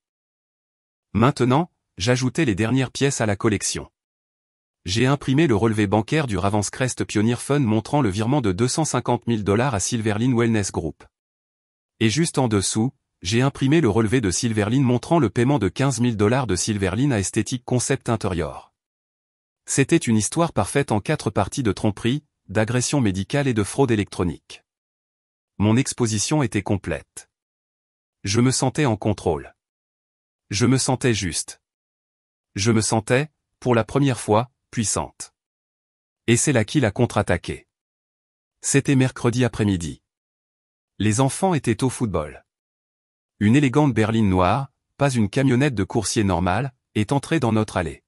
Maintenant, j'ajoutais les dernières pièces à la collection. J'ai imprimé le relevé bancaire du Ravenscrest Pioneer Fund montrant le virement de 250 000 $ à Silverline Wellness Group. Et juste en dessous, j'ai imprimé le relevé de Silverline montrant le paiement de 15 000 $ de Silverline à Esthétique Concept Intérieur. C'était une histoire parfaite en 4 parties de tromperie, d'agression médicale et de fraude électronique. Mon exposition était complète. Je me sentais en contrôle. Je me sentais juste. Je me sentais, pour la première fois, puissante. Et c'est là qu'il a contre-attaqué. C'était mercredi après-midi. Les enfants étaient au football. Une élégante berline noire, pas une camionnette de coursier normale, est entrée dans notre allée.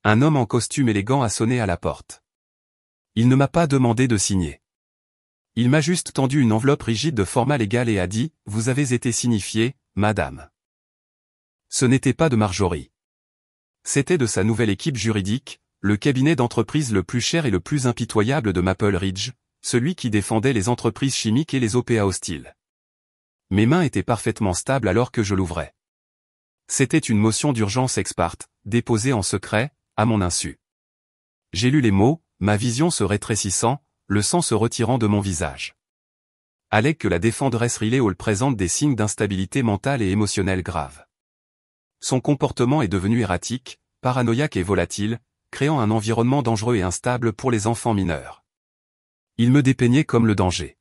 Un homme en costume élégant a sonné à la porte. Il ne m'a pas demandé de signer. Il m'a juste tendu une enveloppe rigide de format légal et a dit « Vous avez été signifiée, madame ». Ce n'était pas de Marjorie. C'était de sa nouvelle équipe juridique, le cabinet d'entreprise le plus cher et le plus impitoyable de Maple Ridge, celui qui défendait les entreprises chimiques et les OPA hostiles. Mes mains étaient parfaitement stables alors que je l'ouvrais. C'était une motion d'urgence ex parte, déposée en secret, à mon insu. J'ai lu les mots, ma vision se rétrécissant, le sang se retirant de mon visage. Allait que la défenderesse Riley Hall présente des signes d'instabilité mentale et émotionnelle grave. Son comportement est devenu erratique, paranoïaque et volatile, créant un environnement dangereux et instable pour les enfants mineurs. Il me dépeignait comme le danger.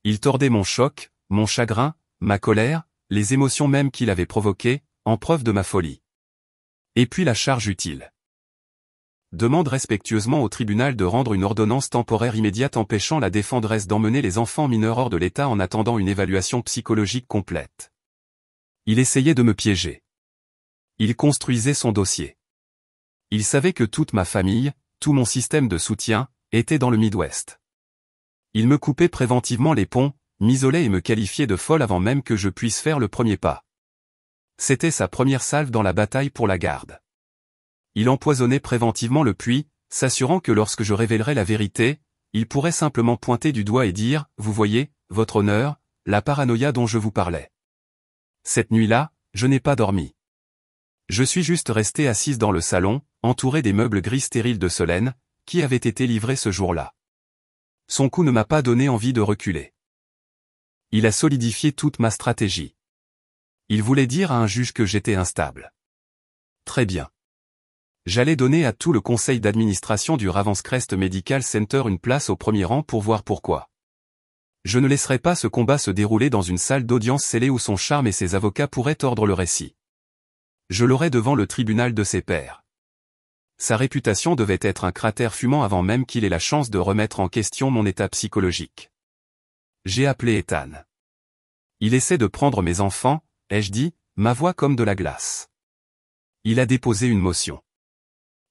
Il tordait mon choc, mon chagrin, ma colère, les émotions même qu'il avait provoquées, en preuve de ma folie. Et puis la charge utile. Demande respectueusement au tribunal de rendre une ordonnance temporaire immédiate empêchant la défenderesse d'emmener les enfants mineurs hors de l'État en attendant une évaluation psychologique complète. Il essayait de me piéger. Il construisait son dossier. Il savait que toute ma famille, tout mon système de soutien, était dans le Midwest. Il me coupait préventivement les ponts, m'isolait et me qualifiait de folle avant même que je puisse faire le premier pas. C'était sa première salve dans la bataille pour la garde. Il empoisonnait préventivement le puits, s'assurant que lorsque je révélerais la vérité, il pourrait simplement pointer du doigt et dire « Vous voyez, votre honneur, la paranoïa dont je vous parlais. » Cette nuit-là, je n'ai pas dormi. Je suis juste restée assise dans le salon, entourée des meubles gris stériles de Solène, qui avaient été livrés ce jour-là. Son coup ne m'a pas donné envie de reculer. Il a solidifié toute ma stratégie. Il voulait dire à un juge que j'étais instable. Très bien. J'allais donner à tout le conseil d'administration du Ravenscrest Medical Center une place au premier rang pour voir pourquoi. Je ne laisserai pas ce combat se dérouler dans une salle d'audience scellée où son charme et ses avocats pourraient tordre le récit. Je l'aurais devant le tribunal de ses pairs. Sa réputation devait être un cratère fumant avant même qu'il ait la chance de remettre en question mon état psychologique. J'ai appelé Ethan. Il essaie de prendre mes enfants, ai-je dit, ma voix comme de la glace. Il a déposé une motion.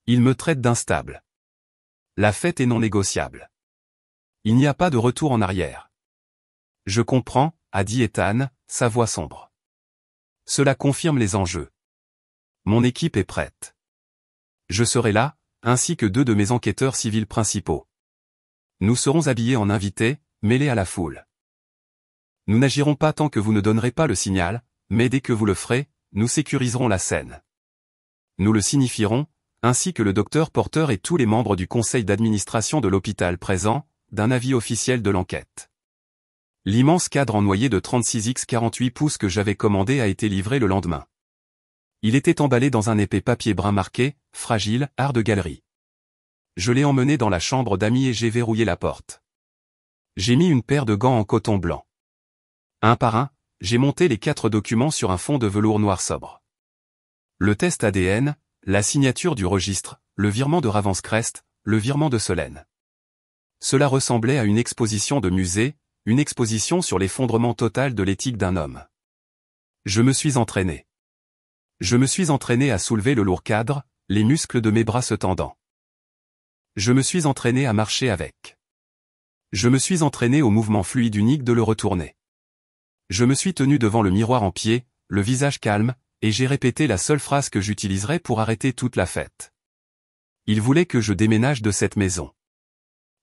Il me traite d'instable. La fête est non négociable. Il n'y a pas de retour en arrière. Je comprends, a dit Ethan, sa voix sombre. Cela confirme les enjeux. Mon équipe est prête. Je serai là, ainsi que 2 de mes enquêteurs civils principaux. Nous serons habillés en invités, mêlés à la foule. Nous n'agirons pas tant que vous ne donnerez pas le signal, mais dès que vous le ferez, nous sécuriserons la scène. Nous le signifierons, ainsi que le docteur Porter et tous les membres du conseil d'administration de l'hôpital présents, d'un avis officiel de l'enquête. L'immense cadre en noyer de 36 x 48 pouces que j'avais commandé a été livré le lendemain. Il était emballé dans un épais papier brun marqué « Fragile, art de galerie ». Je l'ai emmené dans la chambre d'amis et j'ai verrouillé la porte. J'ai mis une paire de gants en coton blanc. Un par un, j'ai monté les 4 documents sur un fond de velours noir sobre. Le test ADN, la signature du registre, le virement de Ravenscrest, le virement de Solène. Cela ressemblait à une exposition de musée, une exposition sur l'effondrement total de l'éthique d'un homme. Je me suis entraîné. Je me suis entraîné à soulever le lourd cadre, les muscles de mes bras se tendant. Je me suis entraîné à marcher avec. Je me suis entraîné au mouvement fluide unique de le retourner. Je me suis tenu devant le miroir en pied, le visage calme, et j'ai répété la seule phrase que j'utiliserais pour arrêter toute la fête. Il voulait que je déménage de cette maison.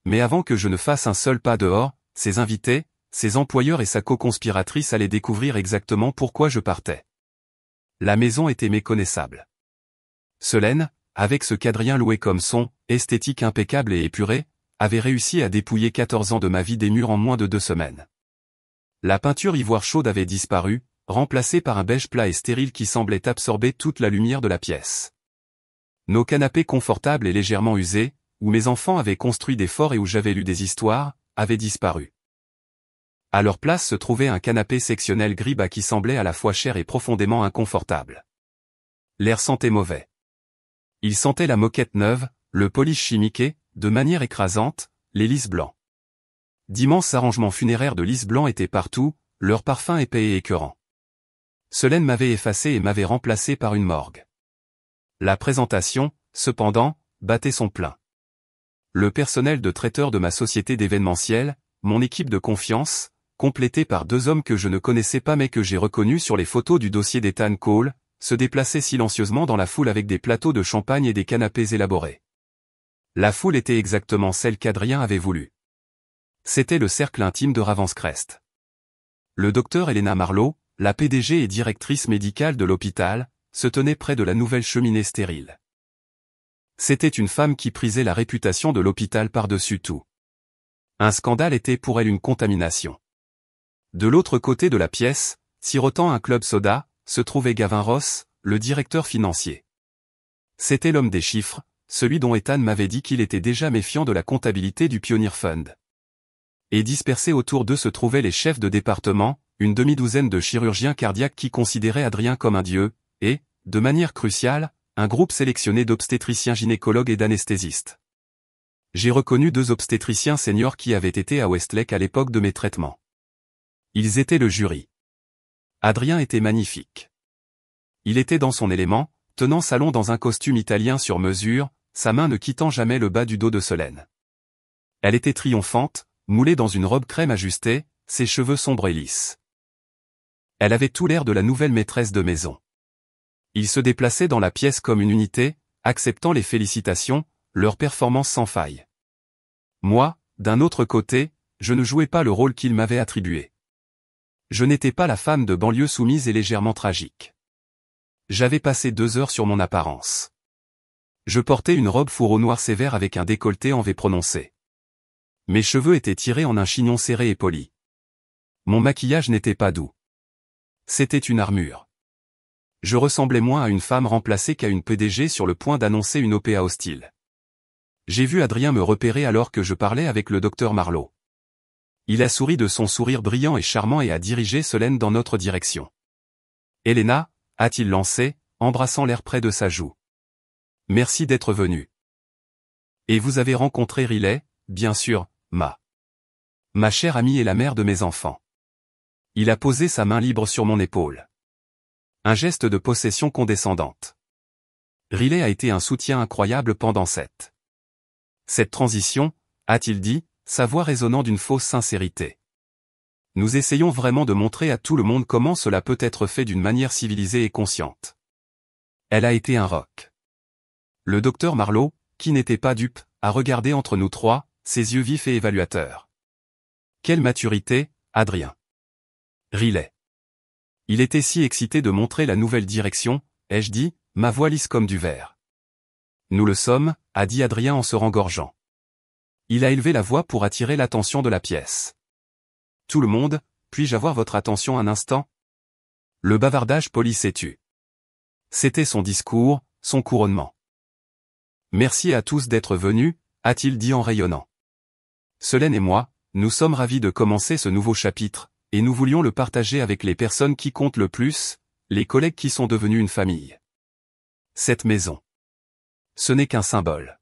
Mais avant que je ne fasse un seul pas dehors, ses invités, ses employeurs et sa co-conspiratrice allaient découvrir exactement pourquoi je partais. La maison était méconnaissable. Solène, avec ce quadrien loué comme son, esthétique impeccable et épuré, avait réussi à dépouiller 14 ans de ma vie des murs en moins de 2 semaines. La peinture ivoire chaude avait disparu, remplacée par un beige plat et stérile qui semblait absorber toute la lumière de la pièce. Nos canapés confortables et légèrement usés, où mes enfants avaient construit des forts et où j'avais lu des histoires, avaient disparu. À leur place se trouvait un canapé sectionnel gris bas qui semblait à la fois cher et profondément inconfortable. L'air sentait mauvais. Il sentait la moquette neuve, le polish chimiqué, de manière écrasante, les lys blancs. D'immenses arrangements funéraires de lys blancs étaient partout, leur parfum épais et écœurant. Solène m'avait effacé et m'avait remplacé par une morgue. La présentation, cependant, battait son plein. Le personnel de traiteur de ma société d'événementiel, mon équipe de confiance, complétée par 2 hommes que je ne connaissais pas mais que j'ai reconnus sur les photos du dossier d'Ethan Cole, se déplaçait silencieusement dans la foule avec des plateaux de champagne et des canapés élaborés. La foule était exactement celle qu'Adrien avait voulu. C'était le cercle intime de Ravenscrest. Le docteur Elena Marlowe, la PDG et directrice médicale de l'hôpital, se tenait près de la nouvelle cheminée stérile. C'était une femme qui prisait la réputation de l'hôpital par-dessus tout. Un scandale était pour elle une contamination. De l'autre côté de la pièce, sirotant un club soda, se trouvait Gavin Ross, le directeur financier. C'était l'homme des chiffres, celui dont Ethan m'avait dit qu'il était déjà méfiant de la comptabilité du Pioneer Fund. Et dispersés autour d'eux se trouvaient les chefs de département, une demi-douzaine de chirurgiens cardiaques qui considéraient Adrien comme un dieu, et, de manière cruciale, un groupe sélectionné d'obstétriciens gynécologues et d'anesthésistes. J'ai reconnu 2 obstétriciens seniors qui avaient été à Westlake à l'époque de mes traitements. Ils étaient le jury. Adrien était magnifique. Il était dans son élément, tenant Salon dans un costume italien sur mesure, sa main ne quittant jamais le bas du dos de Solène. Elle était triomphante, moulée dans une robe crème ajustée, ses cheveux sombres et lisses. Elle avait tout l'air de la nouvelle maîtresse de maison. Ils se déplaçaient dans la pièce comme une unité, acceptant les félicitations, leur performance sans faille. Moi, d'un autre côté, je ne jouais pas le rôle qu'ils m'avaient attribué. Je n'étais pas la femme de banlieue soumise et légèrement tragique. J'avais passé 2 heures sur mon apparence. Je portais une robe fourreau noir sévère avec un décolleté en V prononcé. Mes cheveux étaient tirés en un chignon serré et poli. Mon maquillage n'était pas doux. C'était une armure. Je ressemblais moins à une femme remplacée qu'à une PDG sur le point d'annoncer une OPA hostile. J'ai vu Adrien me repérer alors que je parlais avec le docteur Marlowe. Il a souri de son sourire brillant et charmant et a dirigé Solène dans notre direction. « Elena » a-t-il lancé, embrassant l'air près de sa joue. « Merci d'être venue. »« Et vous avez rencontré Riley, bien sûr, ma chère amie et la mère de mes enfants. » Il a posé sa main libre sur mon épaule. Un geste de possession condescendante. Riley a été un soutien incroyable pendant cette transition, a-t-il dit, sa voix résonnant d'une fausse sincérité. Nous essayons vraiment de montrer à tout le monde comment cela peut être fait d'une manière civilisée et consciente. Elle a été un roc. Le docteur Marlowe, qui n'était pas dupe, a regardé entre nous trois, ses yeux vifs et évaluateurs. Quelle maturité, Adrien. Riley. Il était si excité de montrer la nouvelle direction, ai-je dit, ma voix lisse comme du verre. Nous le sommes, a dit Adrien en se rengorgeant. Il a élevé la voix pour attirer l'attention de la pièce. Tout le monde, puis-je avoir votre attention un instant? Le bavardage poli s'est tu. C'était son discours, son couronnement. Merci à tous d'être venus, a-t-il dit en rayonnant. Solène et moi, nous sommes ravis de commencer ce nouveau chapitre, et nous voulions le partager avec les personnes qui comptent le plus, les collègues qui sont devenus une famille. Cette maison. Ce n'est qu'un symbole.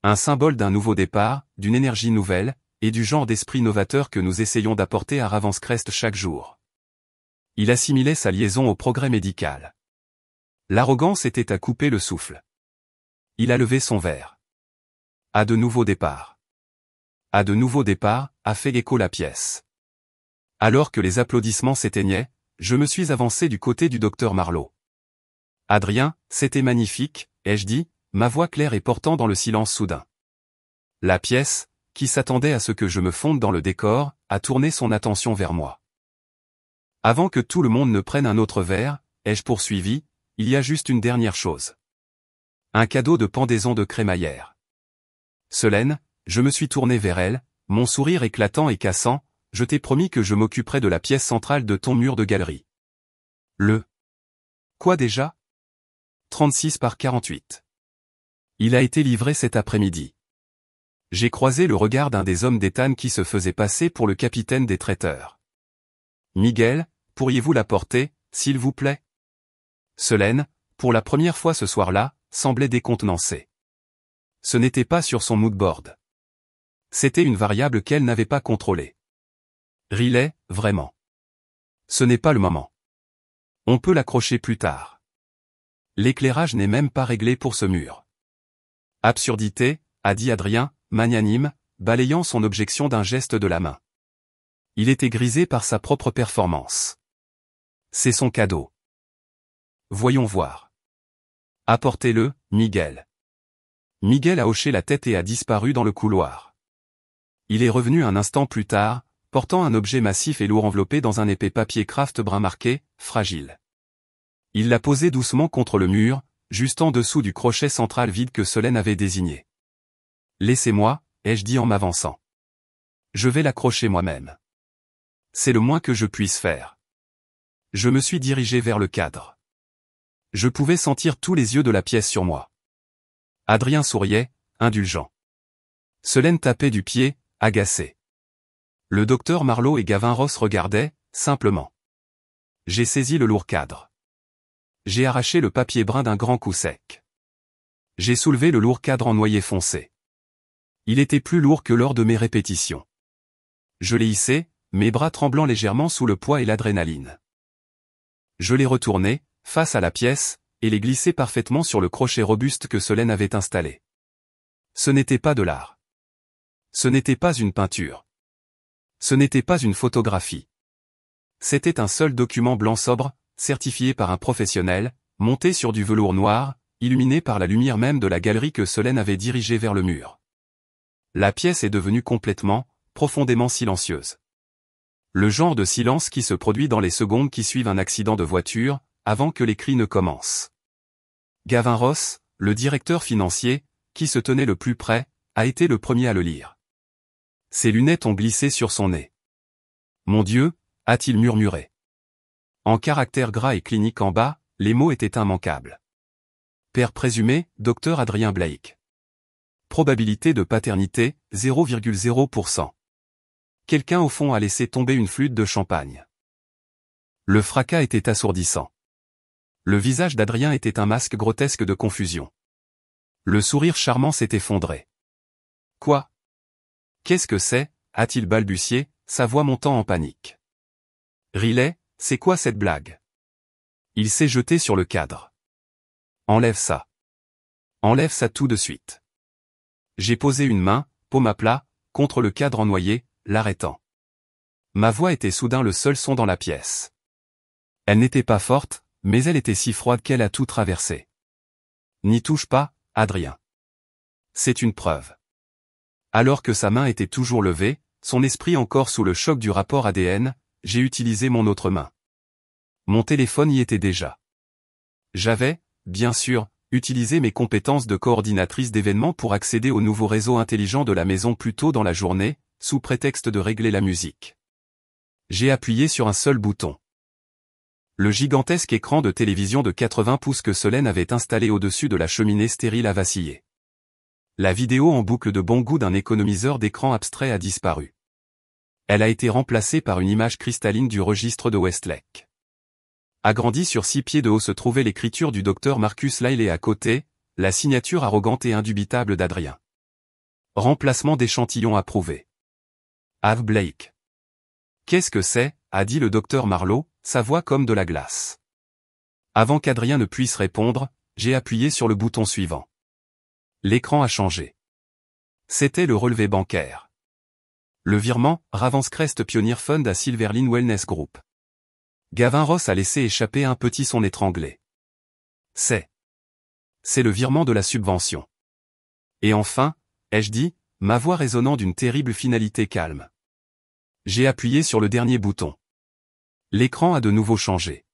Un symbole d'un nouveau départ, d'une énergie nouvelle, et du genre d'esprit novateur que nous essayons d'apporter à Ravenscrest chaque jour. Il assimilait sa liaison au progrès médical. L'arrogance était à couper le souffle. Il a levé son verre. À de nouveaux départs. À de nouveaux départs, a fait écho la pièce. Alors que les applaudissements s'éteignaient, je me suis avancé du côté du docteur Marlowe. Adrien, c'était magnifique, ai-je dit, ma voix claire et portant dans le silence soudain. La pièce, qui s'attendait à ce que je me fonde dans le décor, a tourné son attention vers moi. Avant que tout le monde ne prenne un autre verre, ai-je poursuivi, il y a juste une dernière chose. Un cadeau de pendaison de crémaillère. Solène, je me suis tourné vers elle, mon sourire éclatant et cassant, je t'ai promis que je m'occuperais de la pièce centrale de ton mur de galerie. Quoi déjà? 36 par 48. Il a été livré cet après-midi. J'ai croisé le regard d'un des hommes d'État qui se faisait passer pour le capitaine des traiteurs. Miguel, pourriez-vous l'apporter, s'il vous plaît? Solène, pour la première fois ce soir-là, semblait décontenancée. Ce n'était pas sur son moodboard. C'était une variable qu'elle n'avait pas contrôlée. Riley, vraiment. Ce n'est pas le moment. On peut l'accrocher plus tard. L'éclairage n'est même pas réglé pour ce mur. Absurdité, a dit Adrien, magnanime, balayant son objection d'un geste de la main. Il était grisé par sa propre performance. C'est son cadeau. Voyons voir. Apportez-le, Miguel. Miguel a hoché la tête et a disparu dans le couloir. Il est revenu un instant plus tard, portant un objet massif et lourd enveloppé dans un épais papier craft brun marqué « fragile ». Il l'a posé doucement contre le mur, juste en dessous du crochet central vide que Solène avait désigné. « Laissez-moi, ai-je dit en m'avançant. Je vais l'accrocher moi-même. C'est le moins que je puisse faire. » Je me suis dirigé vers le cadre. Je pouvais sentir tous les yeux de la pièce sur moi. Adrien souriait, indulgent. Solène tapait du pied, agacée. Le docteur Marlowe et Gavin Ross regardaient, simplement. J'ai saisi le lourd cadre. J'ai arraché le papier brun d'un grand coup sec. J'ai soulevé le lourd cadre en noyer foncé. Il était plus lourd que lors de mes répétitions. Je l'ai hissé, mes bras tremblant légèrement sous le poids et l'adrénaline. Je l'ai retourné, face à la pièce, et l'ai glissé parfaitement sur le crochet robuste que Solène avait installé. Ce n'était pas de l'art. Ce n'était pas une peinture. Ce n'était pas une photographie. C'était un seul document blanc sobre, certifié par un professionnel, monté sur du velours noir, illuminé par la lumière même de la galerie que Solène avait dirigée vers le mur. La pièce est devenue complètement, profondément silencieuse. Le genre de silence qui se produit dans les secondes qui suivent un accident de voiture, avant que les cris ne commencent. Gavin Ross, le directeur financier, qui se tenait le plus près, a été le premier à le lire. Ses lunettes ont glissé sur son nez. « Mon Dieu !» a-t-il murmuré. En caractères gras et cliniques en bas, les mots étaient immanquables. Père présumé, Dr Adrien Blake. Probabilité de paternité, 0,0%. Quelqu'un au fond a laissé tomber une flûte de champagne. Le fracas était assourdissant. Le visage d'Adrien était un masque grotesque de confusion. Le sourire charmant s'est effondré. Quoi? Qu'est-ce que c'est? A-t-il balbutié, sa voix montant en panique. Riley, c'est quoi cette blague? Il s'est jeté sur le cadre. Enlève ça. Enlève ça tout de suite. J'ai posé une main, paume à plat, contre le cadre ennoyé, l'arrêtant. Ma voix était soudain le seul son dans la pièce. Elle n'était pas forte, mais elle était si froide qu'elle a tout traversé. N'y touche pas, Adrien. C'est une preuve. Alors que sa main était toujours levée, son esprit encore sous le choc du rapport ADN, j'ai utilisé mon autre main. Mon téléphone y était déjà. J'avais, bien sûr, utilisé mes compétences de coordinatrice d'événements pour accéder au nouveau réseau intelligent de la maison plus tôt dans la journée, sous prétexte de régler la musique. J'ai appuyé sur un seul bouton. Le gigantesque écran de télévision de 80 pouces que Solène avait installé au-dessus de la cheminée stérile a vacillé. La vidéo en boucle de bon goût d'un économiseur d'écran abstrait a disparu. Elle a été remplacée par une image cristalline du registre de Westlake. Agrandie sur 6 pieds de haut se trouvait l'écriture du docteur Marcus Lyle et à côté, la signature arrogante et indubitable d'Adrien. Remplacement d'échantillon approuvé. Ave Blake. Qu'est-ce que c'est, a dit le docteur Marlowe, sa voix comme de la glace. Avant qu'Adrien ne puisse répondre, j'ai appuyé sur le bouton suivant. L'écran a changé. C'était le relevé bancaire. Le virement, Ravenscrest Pioneer Fund à Silverline Wellness Group. Gavin Ross a laissé échapper un petit son étranglé. C'est le virement de la subvention. Et enfin, ai-je dit, ma voix résonnant d'une terrible finalité calme. J'ai appuyé sur le dernier bouton. L'écran a de nouveau changé.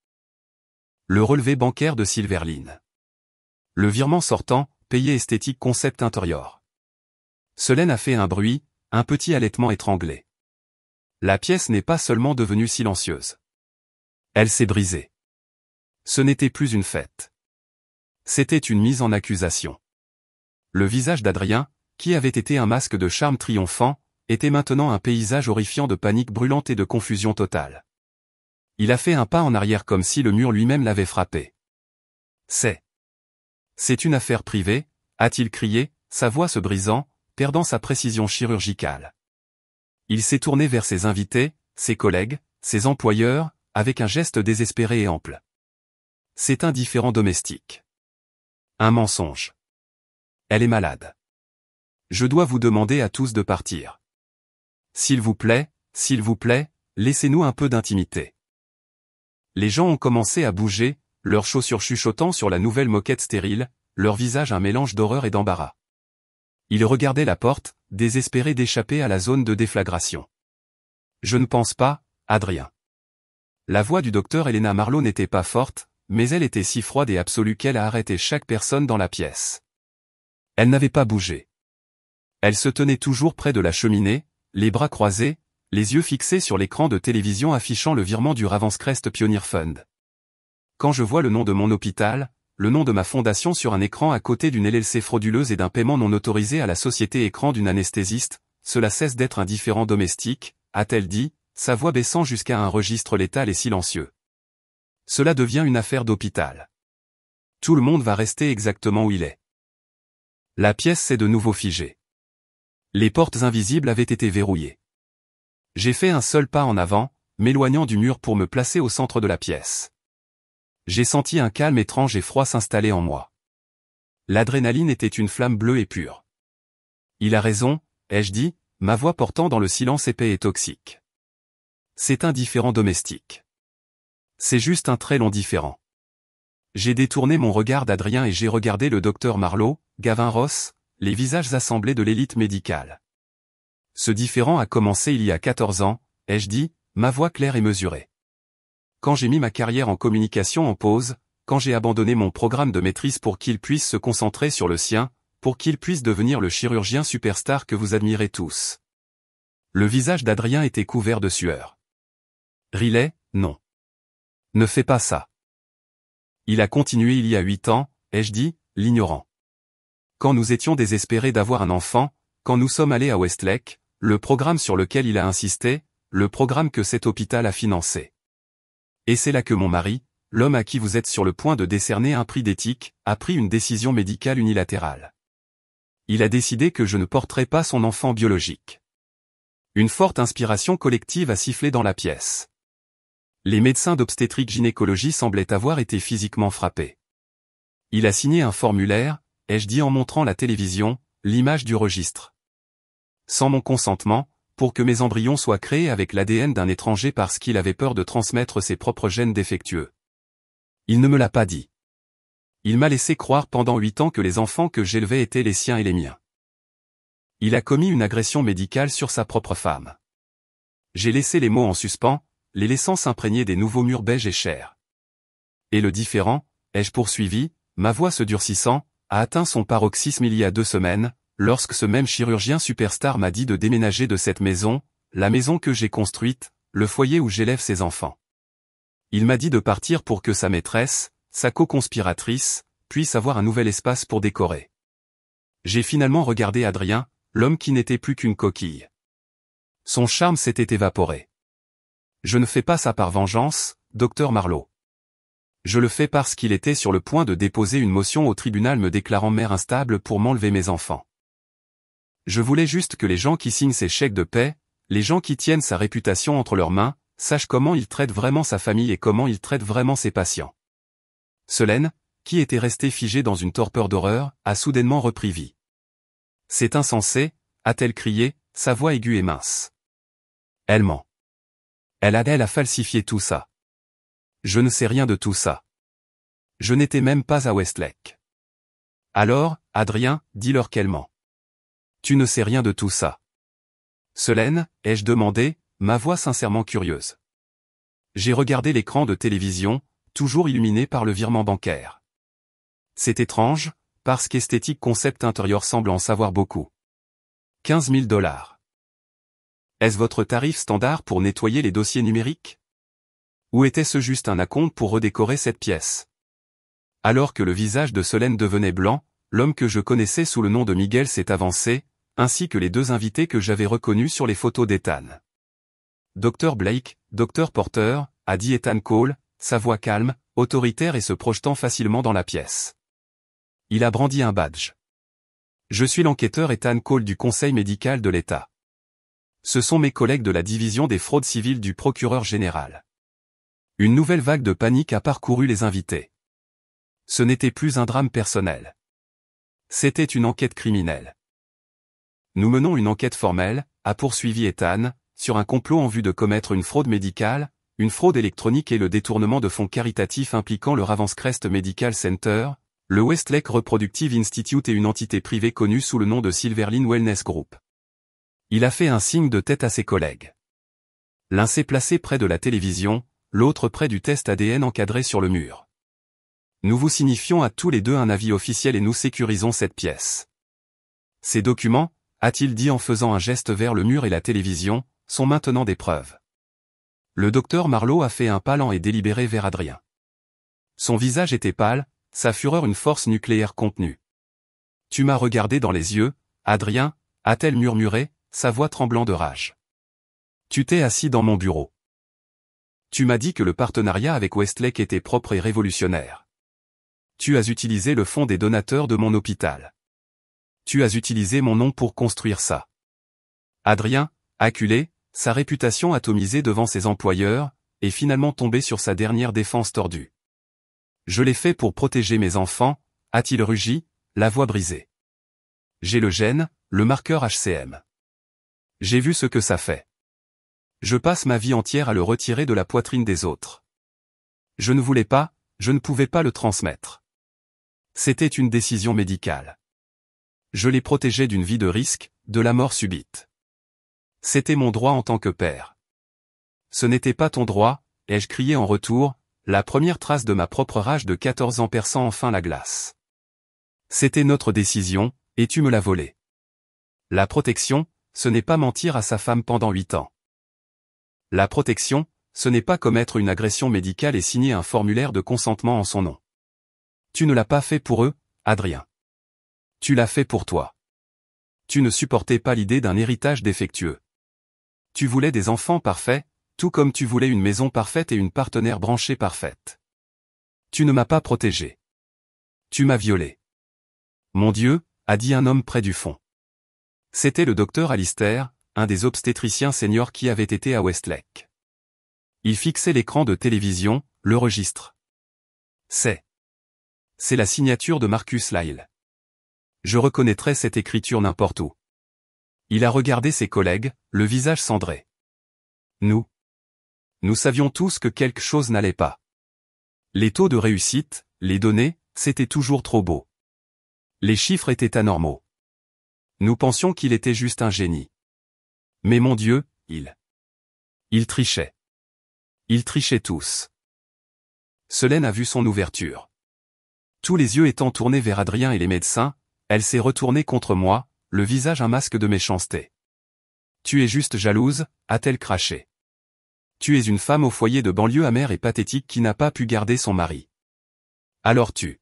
Le relevé bancaire de Silverline. Le virement sortant, payé esthétique concept intérieur. Solène a fait un bruit, un petit halètement étranglé. La pièce n'est pas seulement devenue silencieuse. Elle s'est brisée. Ce n'était plus une fête. C'était une mise en accusation. Le visage d'Adrien, qui avait été un masque de charme triomphant, était maintenant un paysage horrifiant de panique brûlante et de confusion totale. Il a fait un pas en arrière comme si le mur lui-même l'avait frappé. C'est une affaire privée, a-t-il crié, sa voix se brisant, perdant sa précision chirurgicale. Il s'est tourné vers ses invités, ses collègues, ses employeurs, avec un geste désespéré et ample. C'est un différend domestique. Un mensonge. Elle est malade. Je dois vous demander à tous de partir. S'il vous plaît, laissez-nous un peu d'intimité. Les gens ont commencé à bouger, leurs chaussures chuchotant sur la nouvelle moquette stérile, leur visage un mélange d'horreur et d'embarras. Ils regardaient la porte, désespérés d'échapper à la zone de déflagration. Je ne pense pas, Adrien. La voix du docteur Helena Marlowe n'était pas forte, mais elle était si froide et absolue qu'elle a arrêté chaque personne dans la pièce. Elle n'avait pas bougé. Elle se tenait toujours près de la cheminée, les bras croisés, les yeux fixés sur l'écran de télévision affichant le virement du Ravenscrest Pioneer Fund. Quand je vois le nom de mon hôpital, le nom de ma fondation sur un écran à côté d'une LLC frauduleuse et d'un paiement non autorisé à la société écran d'une anesthésiste, cela cesse d'être un différend domestique, a-t-elle dit, sa voix baissant jusqu'à un registre létal et silencieux. Cela devient une affaire d'hôpital. Tout le monde va rester exactement où il est. La pièce s'est de nouveau figée. Les portes invisibles avaient été verrouillées. J'ai fait un seul pas en avant, m'éloignant du mur pour me placer au centre de la pièce. J'ai senti un calme étrange et froid s'installer en moi. L'adrénaline était une flamme bleue et pure. Il a raison, ai-je dit, ma voix portant dans le silence épais et toxique. C'est un différend domestique. C'est juste un très long différend. J'ai détourné mon regard d'Adrien et j'ai regardé le docteur Marlowe, Gavin Ross, les visages assemblés de l'élite médicale. Ce différend a commencé il y a 14 ans, ai-je dit, ma voix claire et mesurée. Quand j'ai mis ma carrière en communication en pause, quand j'ai abandonné mon programme de maîtrise pour qu'il puisse se concentrer sur le sien, pour qu'il puisse devenir le chirurgien superstar que vous admirez tous. Le visage d'Adrien était couvert de sueur. Riley, non. Ne fais pas ça. Il a continué il y a 8 ans, ai-je dit, l'ignorant. Quand nous étions désespérés d'avoir un enfant, quand nous sommes allés à Westlake, le programme sur lequel il a insisté, le programme que cet hôpital a financé. Et c'est là que mon mari, l'homme à qui vous êtes sur le point de décerner un prix d'éthique, a pris une décision médicale unilatérale. Il a décidé que je ne porterais pas son enfant biologique. Une forte inspiration collective a sifflé dans la pièce. Les médecins d'obstétrique-gynécologie semblaient avoir été physiquement frappés. Il a signé un formulaire, ai-je dit en montrant la télévision, l'image du registre. Sans mon consentement, pour que mes embryons soient créés avec l'ADN d'un étranger parce qu'il avait peur de transmettre ses propres gènes défectueux. Il ne me l'a pas dit. Il m'a laissé croire pendant 8 ans que les enfants que j'élevais étaient les siens et les miens. Il a commis une agression médicale sur sa propre femme. J'ai laissé les mots en suspens, les laissant s'imprégner des nouveaux murs beiges et chers. Et le différend, ai-je poursuivi, ma voix se durcissant, a atteint son paroxysme il y a 2 semaines, lorsque ce même chirurgien superstar m'a dit de déménager de cette maison, la maison que j'ai construite, le foyer où j'élève ses enfants. Il m'a dit de partir pour que sa maîtresse, sa co-conspiratrice, puisse avoir un nouvel espace pour décorer. J'ai finalement regardé Adrien, l'homme qui n'était plus qu'une coquille. Son charme s'était évaporé. Je ne fais pas ça par vengeance, docteur Marlowe. Je le fais parce qu'il était sur le point de déposer une motion au tribunal me déclarant mère instable pour m'enlever mes enfants. Je voulais juste que les gens qui signent ces chèques de paix, les gens qui tiennent sa réputation entre leurs mains, sachent comment il traite vraiment sa famille et comment il traite vraiment ses patients. Solène, qui était restée figée dans une torpeur d'horreur, a soudainement repris vie. C'est insensé, a-t-elle crié, sa voix aiguë et mince. Elle ment. Elle a falsifié tout ça. Je ne sais rien de tout ça. Je n'étais même pas à Westlake. Alors, Adrien, dis-leur qu'elle ment. Tu ne sais rien de tout ça. Solène, ai-je demandé, ma voix sincèrement curieuse. J'ai regardé l'écran de télévision, toujours illuminé par le virement bancaire. C'est étrange, parce qu'Esthétique Concept Intérieur semble en savoir beaucoup. 15 000 $. Est-ce votre tarif standard pour nettoyer les dossiers numériques? Ou était-ce juste un acompte pour redécorer cette pièce? Alors que le visage de Solène devenait blanc, l'homme que je connaissais sous le nom de Miguel s'est avancé, ainsi que les 2 invités que j'avais reconnus sur les photos d'Ethan. Dr Blake, Dr Porter, a dit Ethan Cole, sa voix calme, autoritaire et se projetant facilement dans la pièce. Il a brandi un badge. Je suis l'enquêteur Ethan Cole du Conseil médical de l'État. Ce sont mes collègues de la division des fraudes civiles du procureur général. Une nouvelle vague de panique a parcouru les invités. Ce n'était plus un drame personnel. C'était une enquête criminelle. Nous menons une enquête formelle, a poursuivi Ethan, sur un complot en vue de commettre une fraude médicale, une fraude électronique et le détournement de fonds caritatifs impliquant le Ravenscrest Medical Center, le Westlake Reproductive Institute et une entité privée connue sous le nom de Silverline Wellness Group. Il a fait un signe de tête à ses collègues. L'un s'est placé près de la télévision, l'autre près du test ADN encadré sur le mur. Nous vous signifions à tous les 2 un avis officiel et nous sécurisons cette pièce. Ces documents, a-t-il dit en faisant un geste vers le mur et la télévision, sont maintenant des preuves. Le docteur Marlowe a fait un pas lent et délibéré vers Adrien. Son visage était pâle, sa fureur une force nucléaire contenue. Tu m'as regardé dans les yeux, Adrien, a-t-elle murmuré, sa voix tremblant de rage. Tu t'es assis dans mon bureau. Tu m'as dit que le partenariat avec Westlake était propre et révolutionnaire. Tu as utilisé le fonds des donateurs de mon hôpital. Tu as utilisé mon nom pour construire ça. Adrien, acculé, sa réputation atomisée devant ses employeurs, est finalement tombé sur sa dernière défense tordue. Je l'ai fait pour protéger mes enfants, a-t-il rugi, la voix brisée. J'ai le gène, le marqueur HCM. J'ai vu ce que ça fait. Je passe ma vie entière à le retirer de la poitrine des autres. Je ne voulais pas, je ne pouvais pas le transmettre. C'était une décision médicale. Je l'ai protégé d'une vie de risque, de la mort subite. C'était mon droit en tant que père. Ce n'était pas ton droit, ai-je crié en retour, la première trace de ma propre rage de 14 ans perçant enfin la glace. C'était notre décision, et tu me l'as volée. La protection, ce n'est pas mentir à sa femme pendant 8 ans. La protection, ce n'est pas commettre une agression médicale et signer un formulaire de consentement en son nom. Tu ne l'as pas fait pour eux, Adrien. Tu l'as fait pour toi. Tu ne supportais pas l'idée d'un héritage défectueux. Tu voulais des enfants parfaits, tout comme tu voulais une maison parfaite et une partenaire branchée parfaite. Tu ne m'as pas protégé. Tu m'as violé. Mon Dieu, a dit un homme près du fond. C'était le docteur Alistair, un des obstétriciens seniors qui avait été à Westlake. Il fixait l'écran de télévision, le registre. C'est la signature de Marcus Lyle. Je reconnaîtrais cette écriture n'importe où. Il a regardé ses collègues, le visage cendré. Nous savions tous que quelque chose n'allait pas. Les taux de réussite, les données, c'était toujours trop beau. Les chiffres étaient anormaux. Nous pensions qu'il était juste un génie. Mais mon Dieu, il trichait. Ils trichaient tous. Selène a vu son ouverture. Tous les yeux étant tournés vers Adrien et les médecins, elle s'est retournée contre moi, le visage un masque de méchanceté. Tu es juste jalouse, a-t-elle craché. Tu es une femme au foyer de banlieue amère et pathétique qui n'a pas pu garder son mari. Alors tu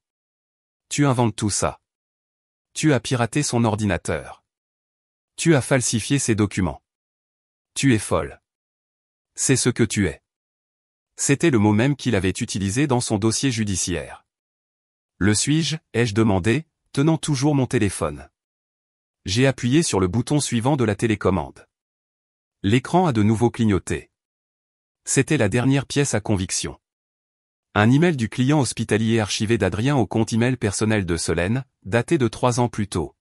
inventes tout ça. Tu as piraté son ordinateur. Tu as falsifié ses documents. Tu es folle. C'est ce que tu es. C'était le mot même qu'il avait utilisé dans son dossier judiciaire. Le suis-je, ai-je demandé, tenant toujours mon téléphone. J'ai appuyé sur le bouton suivant de la télécommande. L'écran a de nouveau clignoté. C'était la dernière pièce à conviction. Un email du client hospitalier archivé d'Adrien au compte email personnel de Selène, daté de 3 ans plus tôt.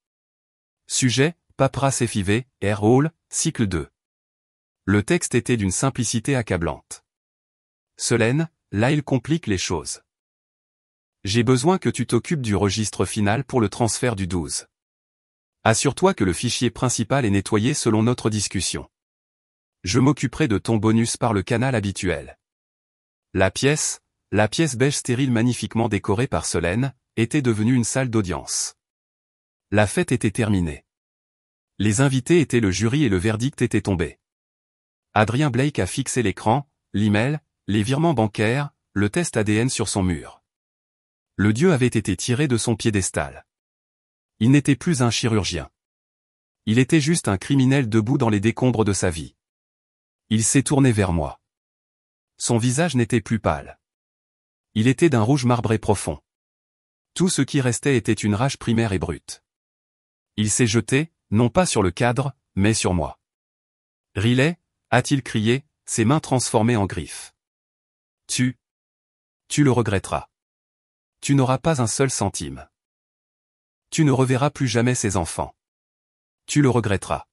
Sujet, paperasse FIV, Air Hall, cycle 2. Le texte était d'une simplicité accablante. Selène, là il complique les choses. J'ai besoin que tu t'occupes du registre final pour le transfert du 12. Assure-toi que le fichier principal est nettoyé selon notre discussion. Je m'occuperai de ton bonus par le canal habituel. La pièce beige stérile magnifiquement décorée par Selène, était devenue une salle d'audience. La fête était terminée. Les invités étaient le jury et le verdict était tombé. Adrien Blake a fixé l'écran, l'email, les virements bancaires, le test ADN sur son mur. Le dieu avait été tiré de son piédestal. Il n'était plus un chirurgien. Il était juste un criminel debout dans les décombres de sa vie. Il s'est tourné vers moi. Son visage n'était plus pâle. Il était d'un rouge marbré profond. Tout ce qui restait était une rage primaire et brute. Il s'est jeté, non pas sur le cadre, mais sur moi. Riley, a-t-il crié, ses mains transformées en griffes. Tu le regretteras. Tu n'auras pas un seul centime. Tu ne reverras plus jamais ses enfants. Tu le regretteras.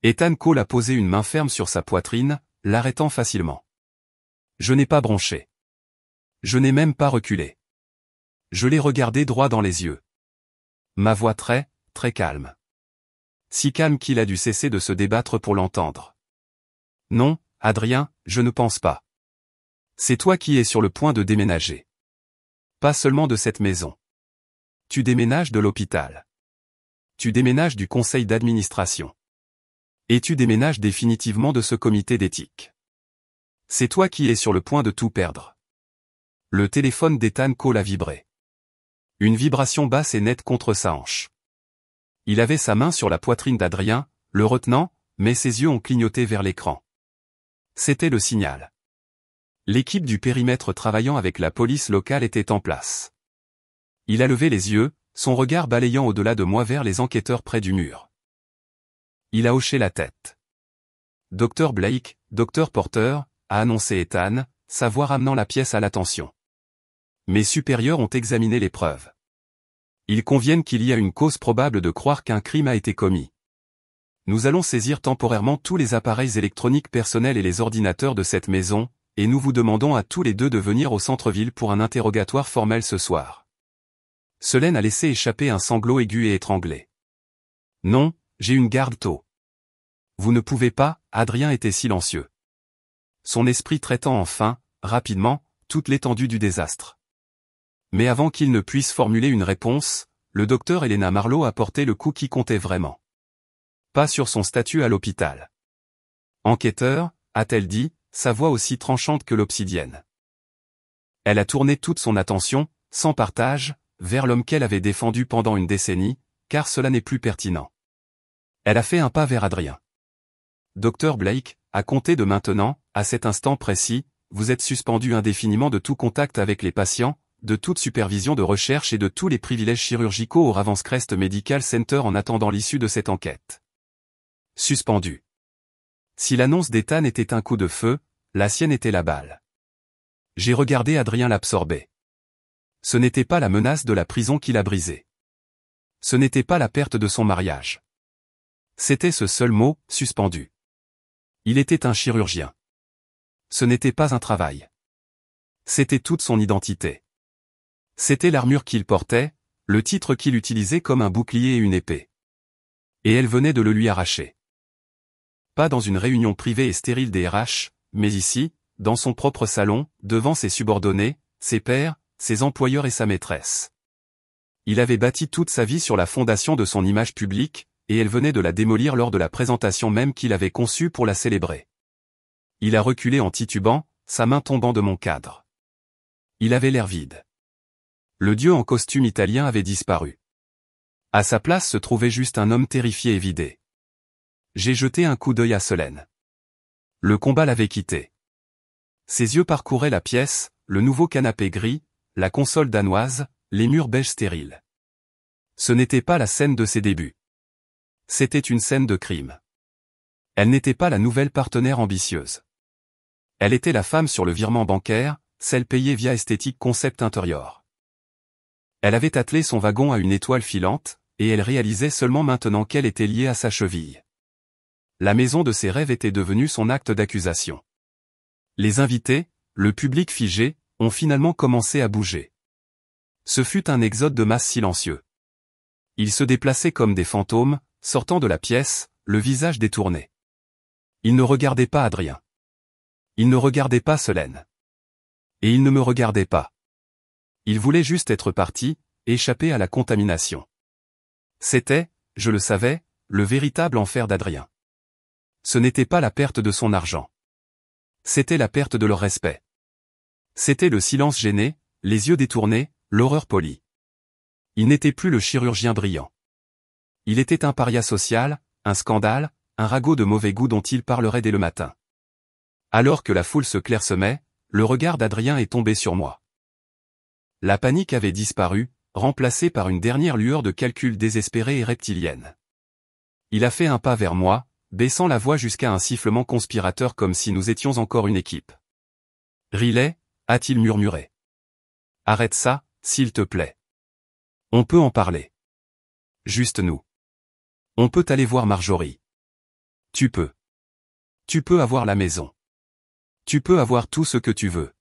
Ethan Cole a posé une main ferme sur sa poitrine, l'arrêtant facilement. Je n'ai pas bronché. Je n'ai même pas reculé. Je l'ai regardé droit dans les yeux. Ma voix très calme. Si calme qu'il a dû cesser de se débattre pour l'entendre. Non, Adrien, je ne pense pas. C'est toi qui es sur le point de déménager. Pas seulement de cette maison. Tu déménages de l'hôpital. Tu déménages du conseil d'administration. Et tu déménages définitivement de ce comité d'éthique. C'est toi qui es sur le point de tout perdre. Le téléphone d'Ethan Cole a vibré. Une vibration basse et nette contre sa hanche. Il avait sa main sur la poitrine d'Adrien, le retenant, mais ses yeux ont clignoté vers l'écran. C'était le signal. L'équipe du périmètre travaillant avec la police locale était en place. Il a levé les yeux, son regard balayant au-delà de moi vers les enquêteurs près du mur. Il a hoché la tête. Dr Blake, Dr Porter, a annoncé Ethan, sa voix ramenant la pièce à l'attention. Mes supérieurs ont examiné les preuves. Ils conviennent qu'il y a une cause probable de croire qu'un crime a été commis. Nous allons saisir temporairement tous les appareils électroniques personnels et les ordinateurs de cette maison, et nous vous demandons à tous les deux de venir au centre-ville pour un interrogatoire formel ce soir. Selène a laissé échapper un sanglot aigu et étranglé. Non, j'ai une garde tôt. Vous ne pouvez pas, Adrien était silencieux. Son esprit traitant enfin, rapidement, toute l'étendue du désastre. Mais avant qu'il ne puisse formuler une réponse, le docteur Elena Marlowe a porté le coup qui comptait vraiment. Pas sur son statut à l'hôpital. Enquêteur, a-t-elle dit, sa voix aussi tranchante que l'obsidienne. Elle a tourné toute son attention, sans partage, vers l'homme qu'elle avait défendu pendant une décennie, car cela n'est plus pertinent. Elle a fait un pas vers Adrien. Dr Blake, à compter de maintenant, à cet instant précis, vous êtes suspendu indéfiniment de tout contact avec les patients, de toute supervision de recherche et de tous les privilèges chirurgicaux au Ravenscrest Medical Center en attendant l'issue de cette enquête. Suspendu. Si l'annonce d'Ethan était un coup de feu, la sienne était la balle. J'ai regardé Adrien l'absorber. Ce n'était pas la menace de la prison qui l'a brisé. Ce n'était pas la perte de son mariage. C'était ce seul mot, suspendu. Il était un chirurgien. Ce n'était pas un travail. C'était toute son identité. C'était l'armure qu'il portait, le titre qu'il utilisait comme un bouclier et une épée. Et elle venait de le lui arracher. Pas dans une réunion privée et stérile des RH, mais ici, dans son propre salon, devant ses subordonnés, ses pairs, ses employeurs et sa maîtresse. Il avait bâti toute sa vie sur la fondation de son image publique, et elle venait de la démolir lors de la présentation même qu'il avait conçue pour la célébrer. Il a reculé en titubant, sa main tombant de mon cadre. Il avait l'air vide. Le dieu en costume italien avait disparu. À sa place se trouvait juste un homme terrifié et vidé. J'ai jeté un coup d'œil à Solène. Le combat l'avait quitté. Ses yeux parcouraient la pièce, le nouveau canapé gris, la console danoise, les murs beige stériles. Ce n'était pas la scène de ses débuts. C'était une scène de crime. Elle n'était pas la nouvelle partenaire ambitieuse. Elle était la femme sur le virement bancaire, celle payée via Esthétique Concept Interior. Elle avait attelé son wagon à une étoile filante, et elle réalisait seulement maintenant qu'elle était liée à sa cheville. La maison de ses rêves était devenue son acte d'accusation. Les invités, le public figé, ont finalement commencé à bouger. Ce fut un exode de masse silencieux. Ils se déplaçaient comme des fantômes, sortant de la pièce, le visage détourné. Ils ne regardaient pas Adrien. Ils ne regardaient pas Solène. Et ils ne me regardaient pas. Ils voulaient juste être partis, échapper à la contamination. C'était, je le savais, le véritable enfer d'Adrien. Ce n'était pas la perte de son argent. C'était la perte de leur respect. C'était le silence gêné, les yeux détournés, l'horreur polie. Il n'était plus le chirurgien brillant. Il était un paria social, un scandale, un ragot de mauvais goût dont il parlerait dès le matin. Alors que la foule se clairsemait, le regard d'Adrien est tombé sur moi. La panique avait disparu, remplacée par une dernière lueur de calcul désespérée et reptilienne. Il a fait un pas vers moi, baissant la voix jusqu'à un sifflement conspirateur comme si nous étions encore une équipe. « Riley » a-t-il murmuré. « Arrête ça, s'il te plaît. On peut en parler. Juste nous. On peut aller voir Marjorie. Tu peux. Tu peux avoir la maison. Tu peux avoir tout ce que tu veux.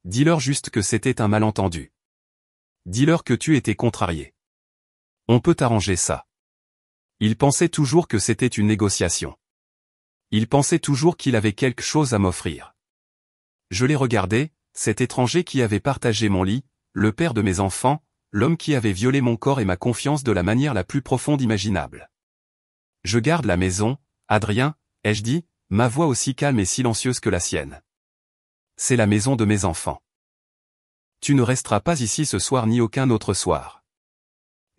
Dis-leur juste que c'était un malentendu. Dis-leur que tu étais contrarié. On peut arranger ça. » Il pensait toujours que c'était une négociation. Il pensait toujours qu'il avait quelque chose à m'offrir. Je l'ai regardé, cet étranger qui avait partagé mon lit, le père de mes enfants, l'homme qui avait violé mon corps et ma confiance de la manière la plus profonde imaginable. « Je garde la maison, Adrien, » ai-je dit, ma voix aussi calme et silencieuse que la sienne. « C'est la maison de mes enfants. Tu ne resteras pas ici ce soir ni aucun autre soir. »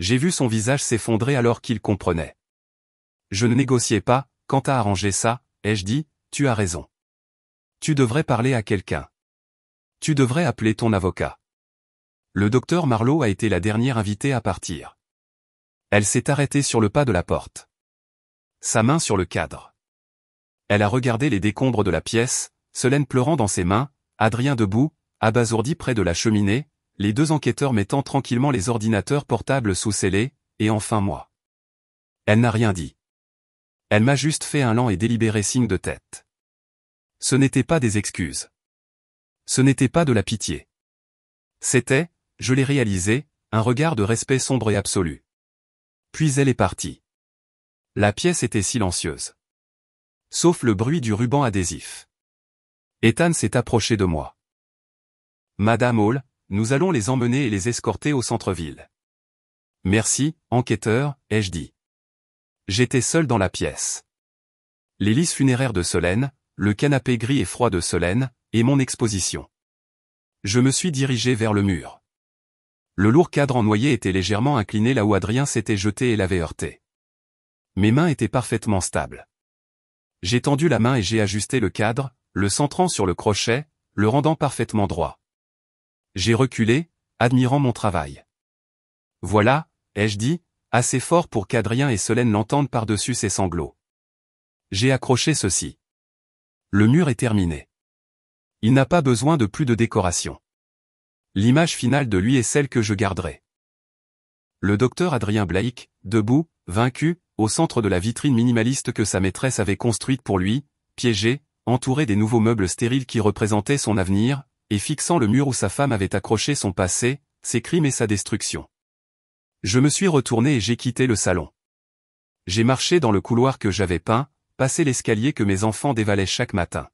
J'ai vu son visage s'effondrer alors qu'il comprenait. Je ne négociais pas, quant à arranger ça, ai-je dit, tu as raison. Tu devrais parler à quelqu'un. Tu devrais appeler ton avocat. Le docteur Marlowe a été la dernière invitée à partir. Elle s'est arrêtée sur le pas de la porte. Sa main sur le cadre. Elle a regardé les décombres de la pièce, Solène pleurant dans ses mains, Adrien debout, abasourdi près de la cheminée, les deux enquêteurs mettant tranquillement les ordinateurs portables sous scellés, et enfin moi. Elle n'a rien dit. Elle m'a juste fait un lent et délibéré signe de tête. Ce n'était pas des excuses. Ce n'était pas de la pitié. C'était, je l'ai réalisé, un regard de respect sombre et absolu. Puis elle est partie. La pièce était silencieuse. Sauf le bruit du ruban adhésif. Ethan s'est approché de moi. « Madame Hall, nous allons les emmener et les escorter au centre-ville. »« Merci, enquêteur, » ai-je dit. J'étais seul dans la pièce. L'hélice funéraire de Solène, le canapé gris et froid de Solène, et mon exposition. Je me suis dirigé vers le mur. Le lourd cadre en noyer était légèrement incliné là où Adrien s'était jeté et l'avait heurté. Mes mains étaient parfaitement stables. J'ai tendu la main et j'ai ajusté le cadre, le centrant sur le crochet, le rendant parfaitement droit. J'ai reculé, admirant mon travail. Voilà, ai-je dit, assez fort pour qu'Adrien et Solène l'entendent par-dessus ses sanglots. J'ai accroché ceci. Le mur est terminé. Il n'a pas besoin de plus de décoration. L'image finale de lui est celle que je garderai. Le docteur Adrien Blake, debout, vaincu, au centre de la vitrine minimaliste que sa maîtresse avait construite pour lui, piégé, entouré des nouveaux meubles stériles qui représentaient son avenir, et fixant le mur où sa femme avait accroché son passé, ses crimes et sa destruction. Je me suis retourné et j'ai quitté le salon. J'ai marché dans le couloir que j'avais peint, passé l'escalier que mes enfants dévalaient chaque matin.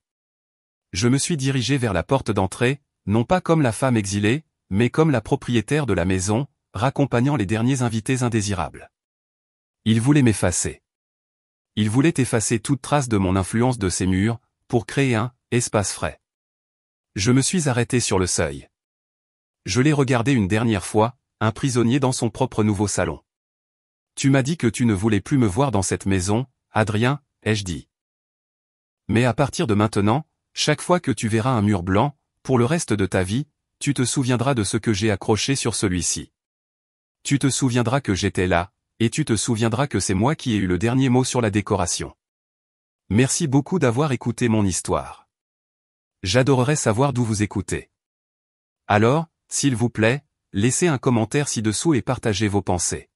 Je me suis dirigé vers la porte d'entrée, non pas comme la femme exilée, mais comme la propriétaire de la maison, raccompagnant les derniers invités indésirables. Il voulait m'effacer. Il voulait effacer toute trace de mon influence de ces murs, pour créer un espace frais. Je me suis arrêté sur le seuil. Je l'ai regardé une dernière fois, un prisonnier dans son propre nouveau salon. Tu m'as dit que tu ne voulais plus me voir dans cette maison, Adrien, ai-je dit. Mais à partir de maintenant, chaque fois que tu verras un mur blanc, pour le reste de ta vie, tu te souviendras de ce que j'ai accroché sur celui-ci. Tu te souviendras que j'étais là, et tu te souviendras que c'est moi qui ai eu le dernier mot sur la décoration. Merci beaucoup d'avoir écouté mon histoire. J'adorerais savoir d'où vous écoutez. Alors, s'il vous plaît, laissez un commentaire ci-dessous et partagez vos pensées.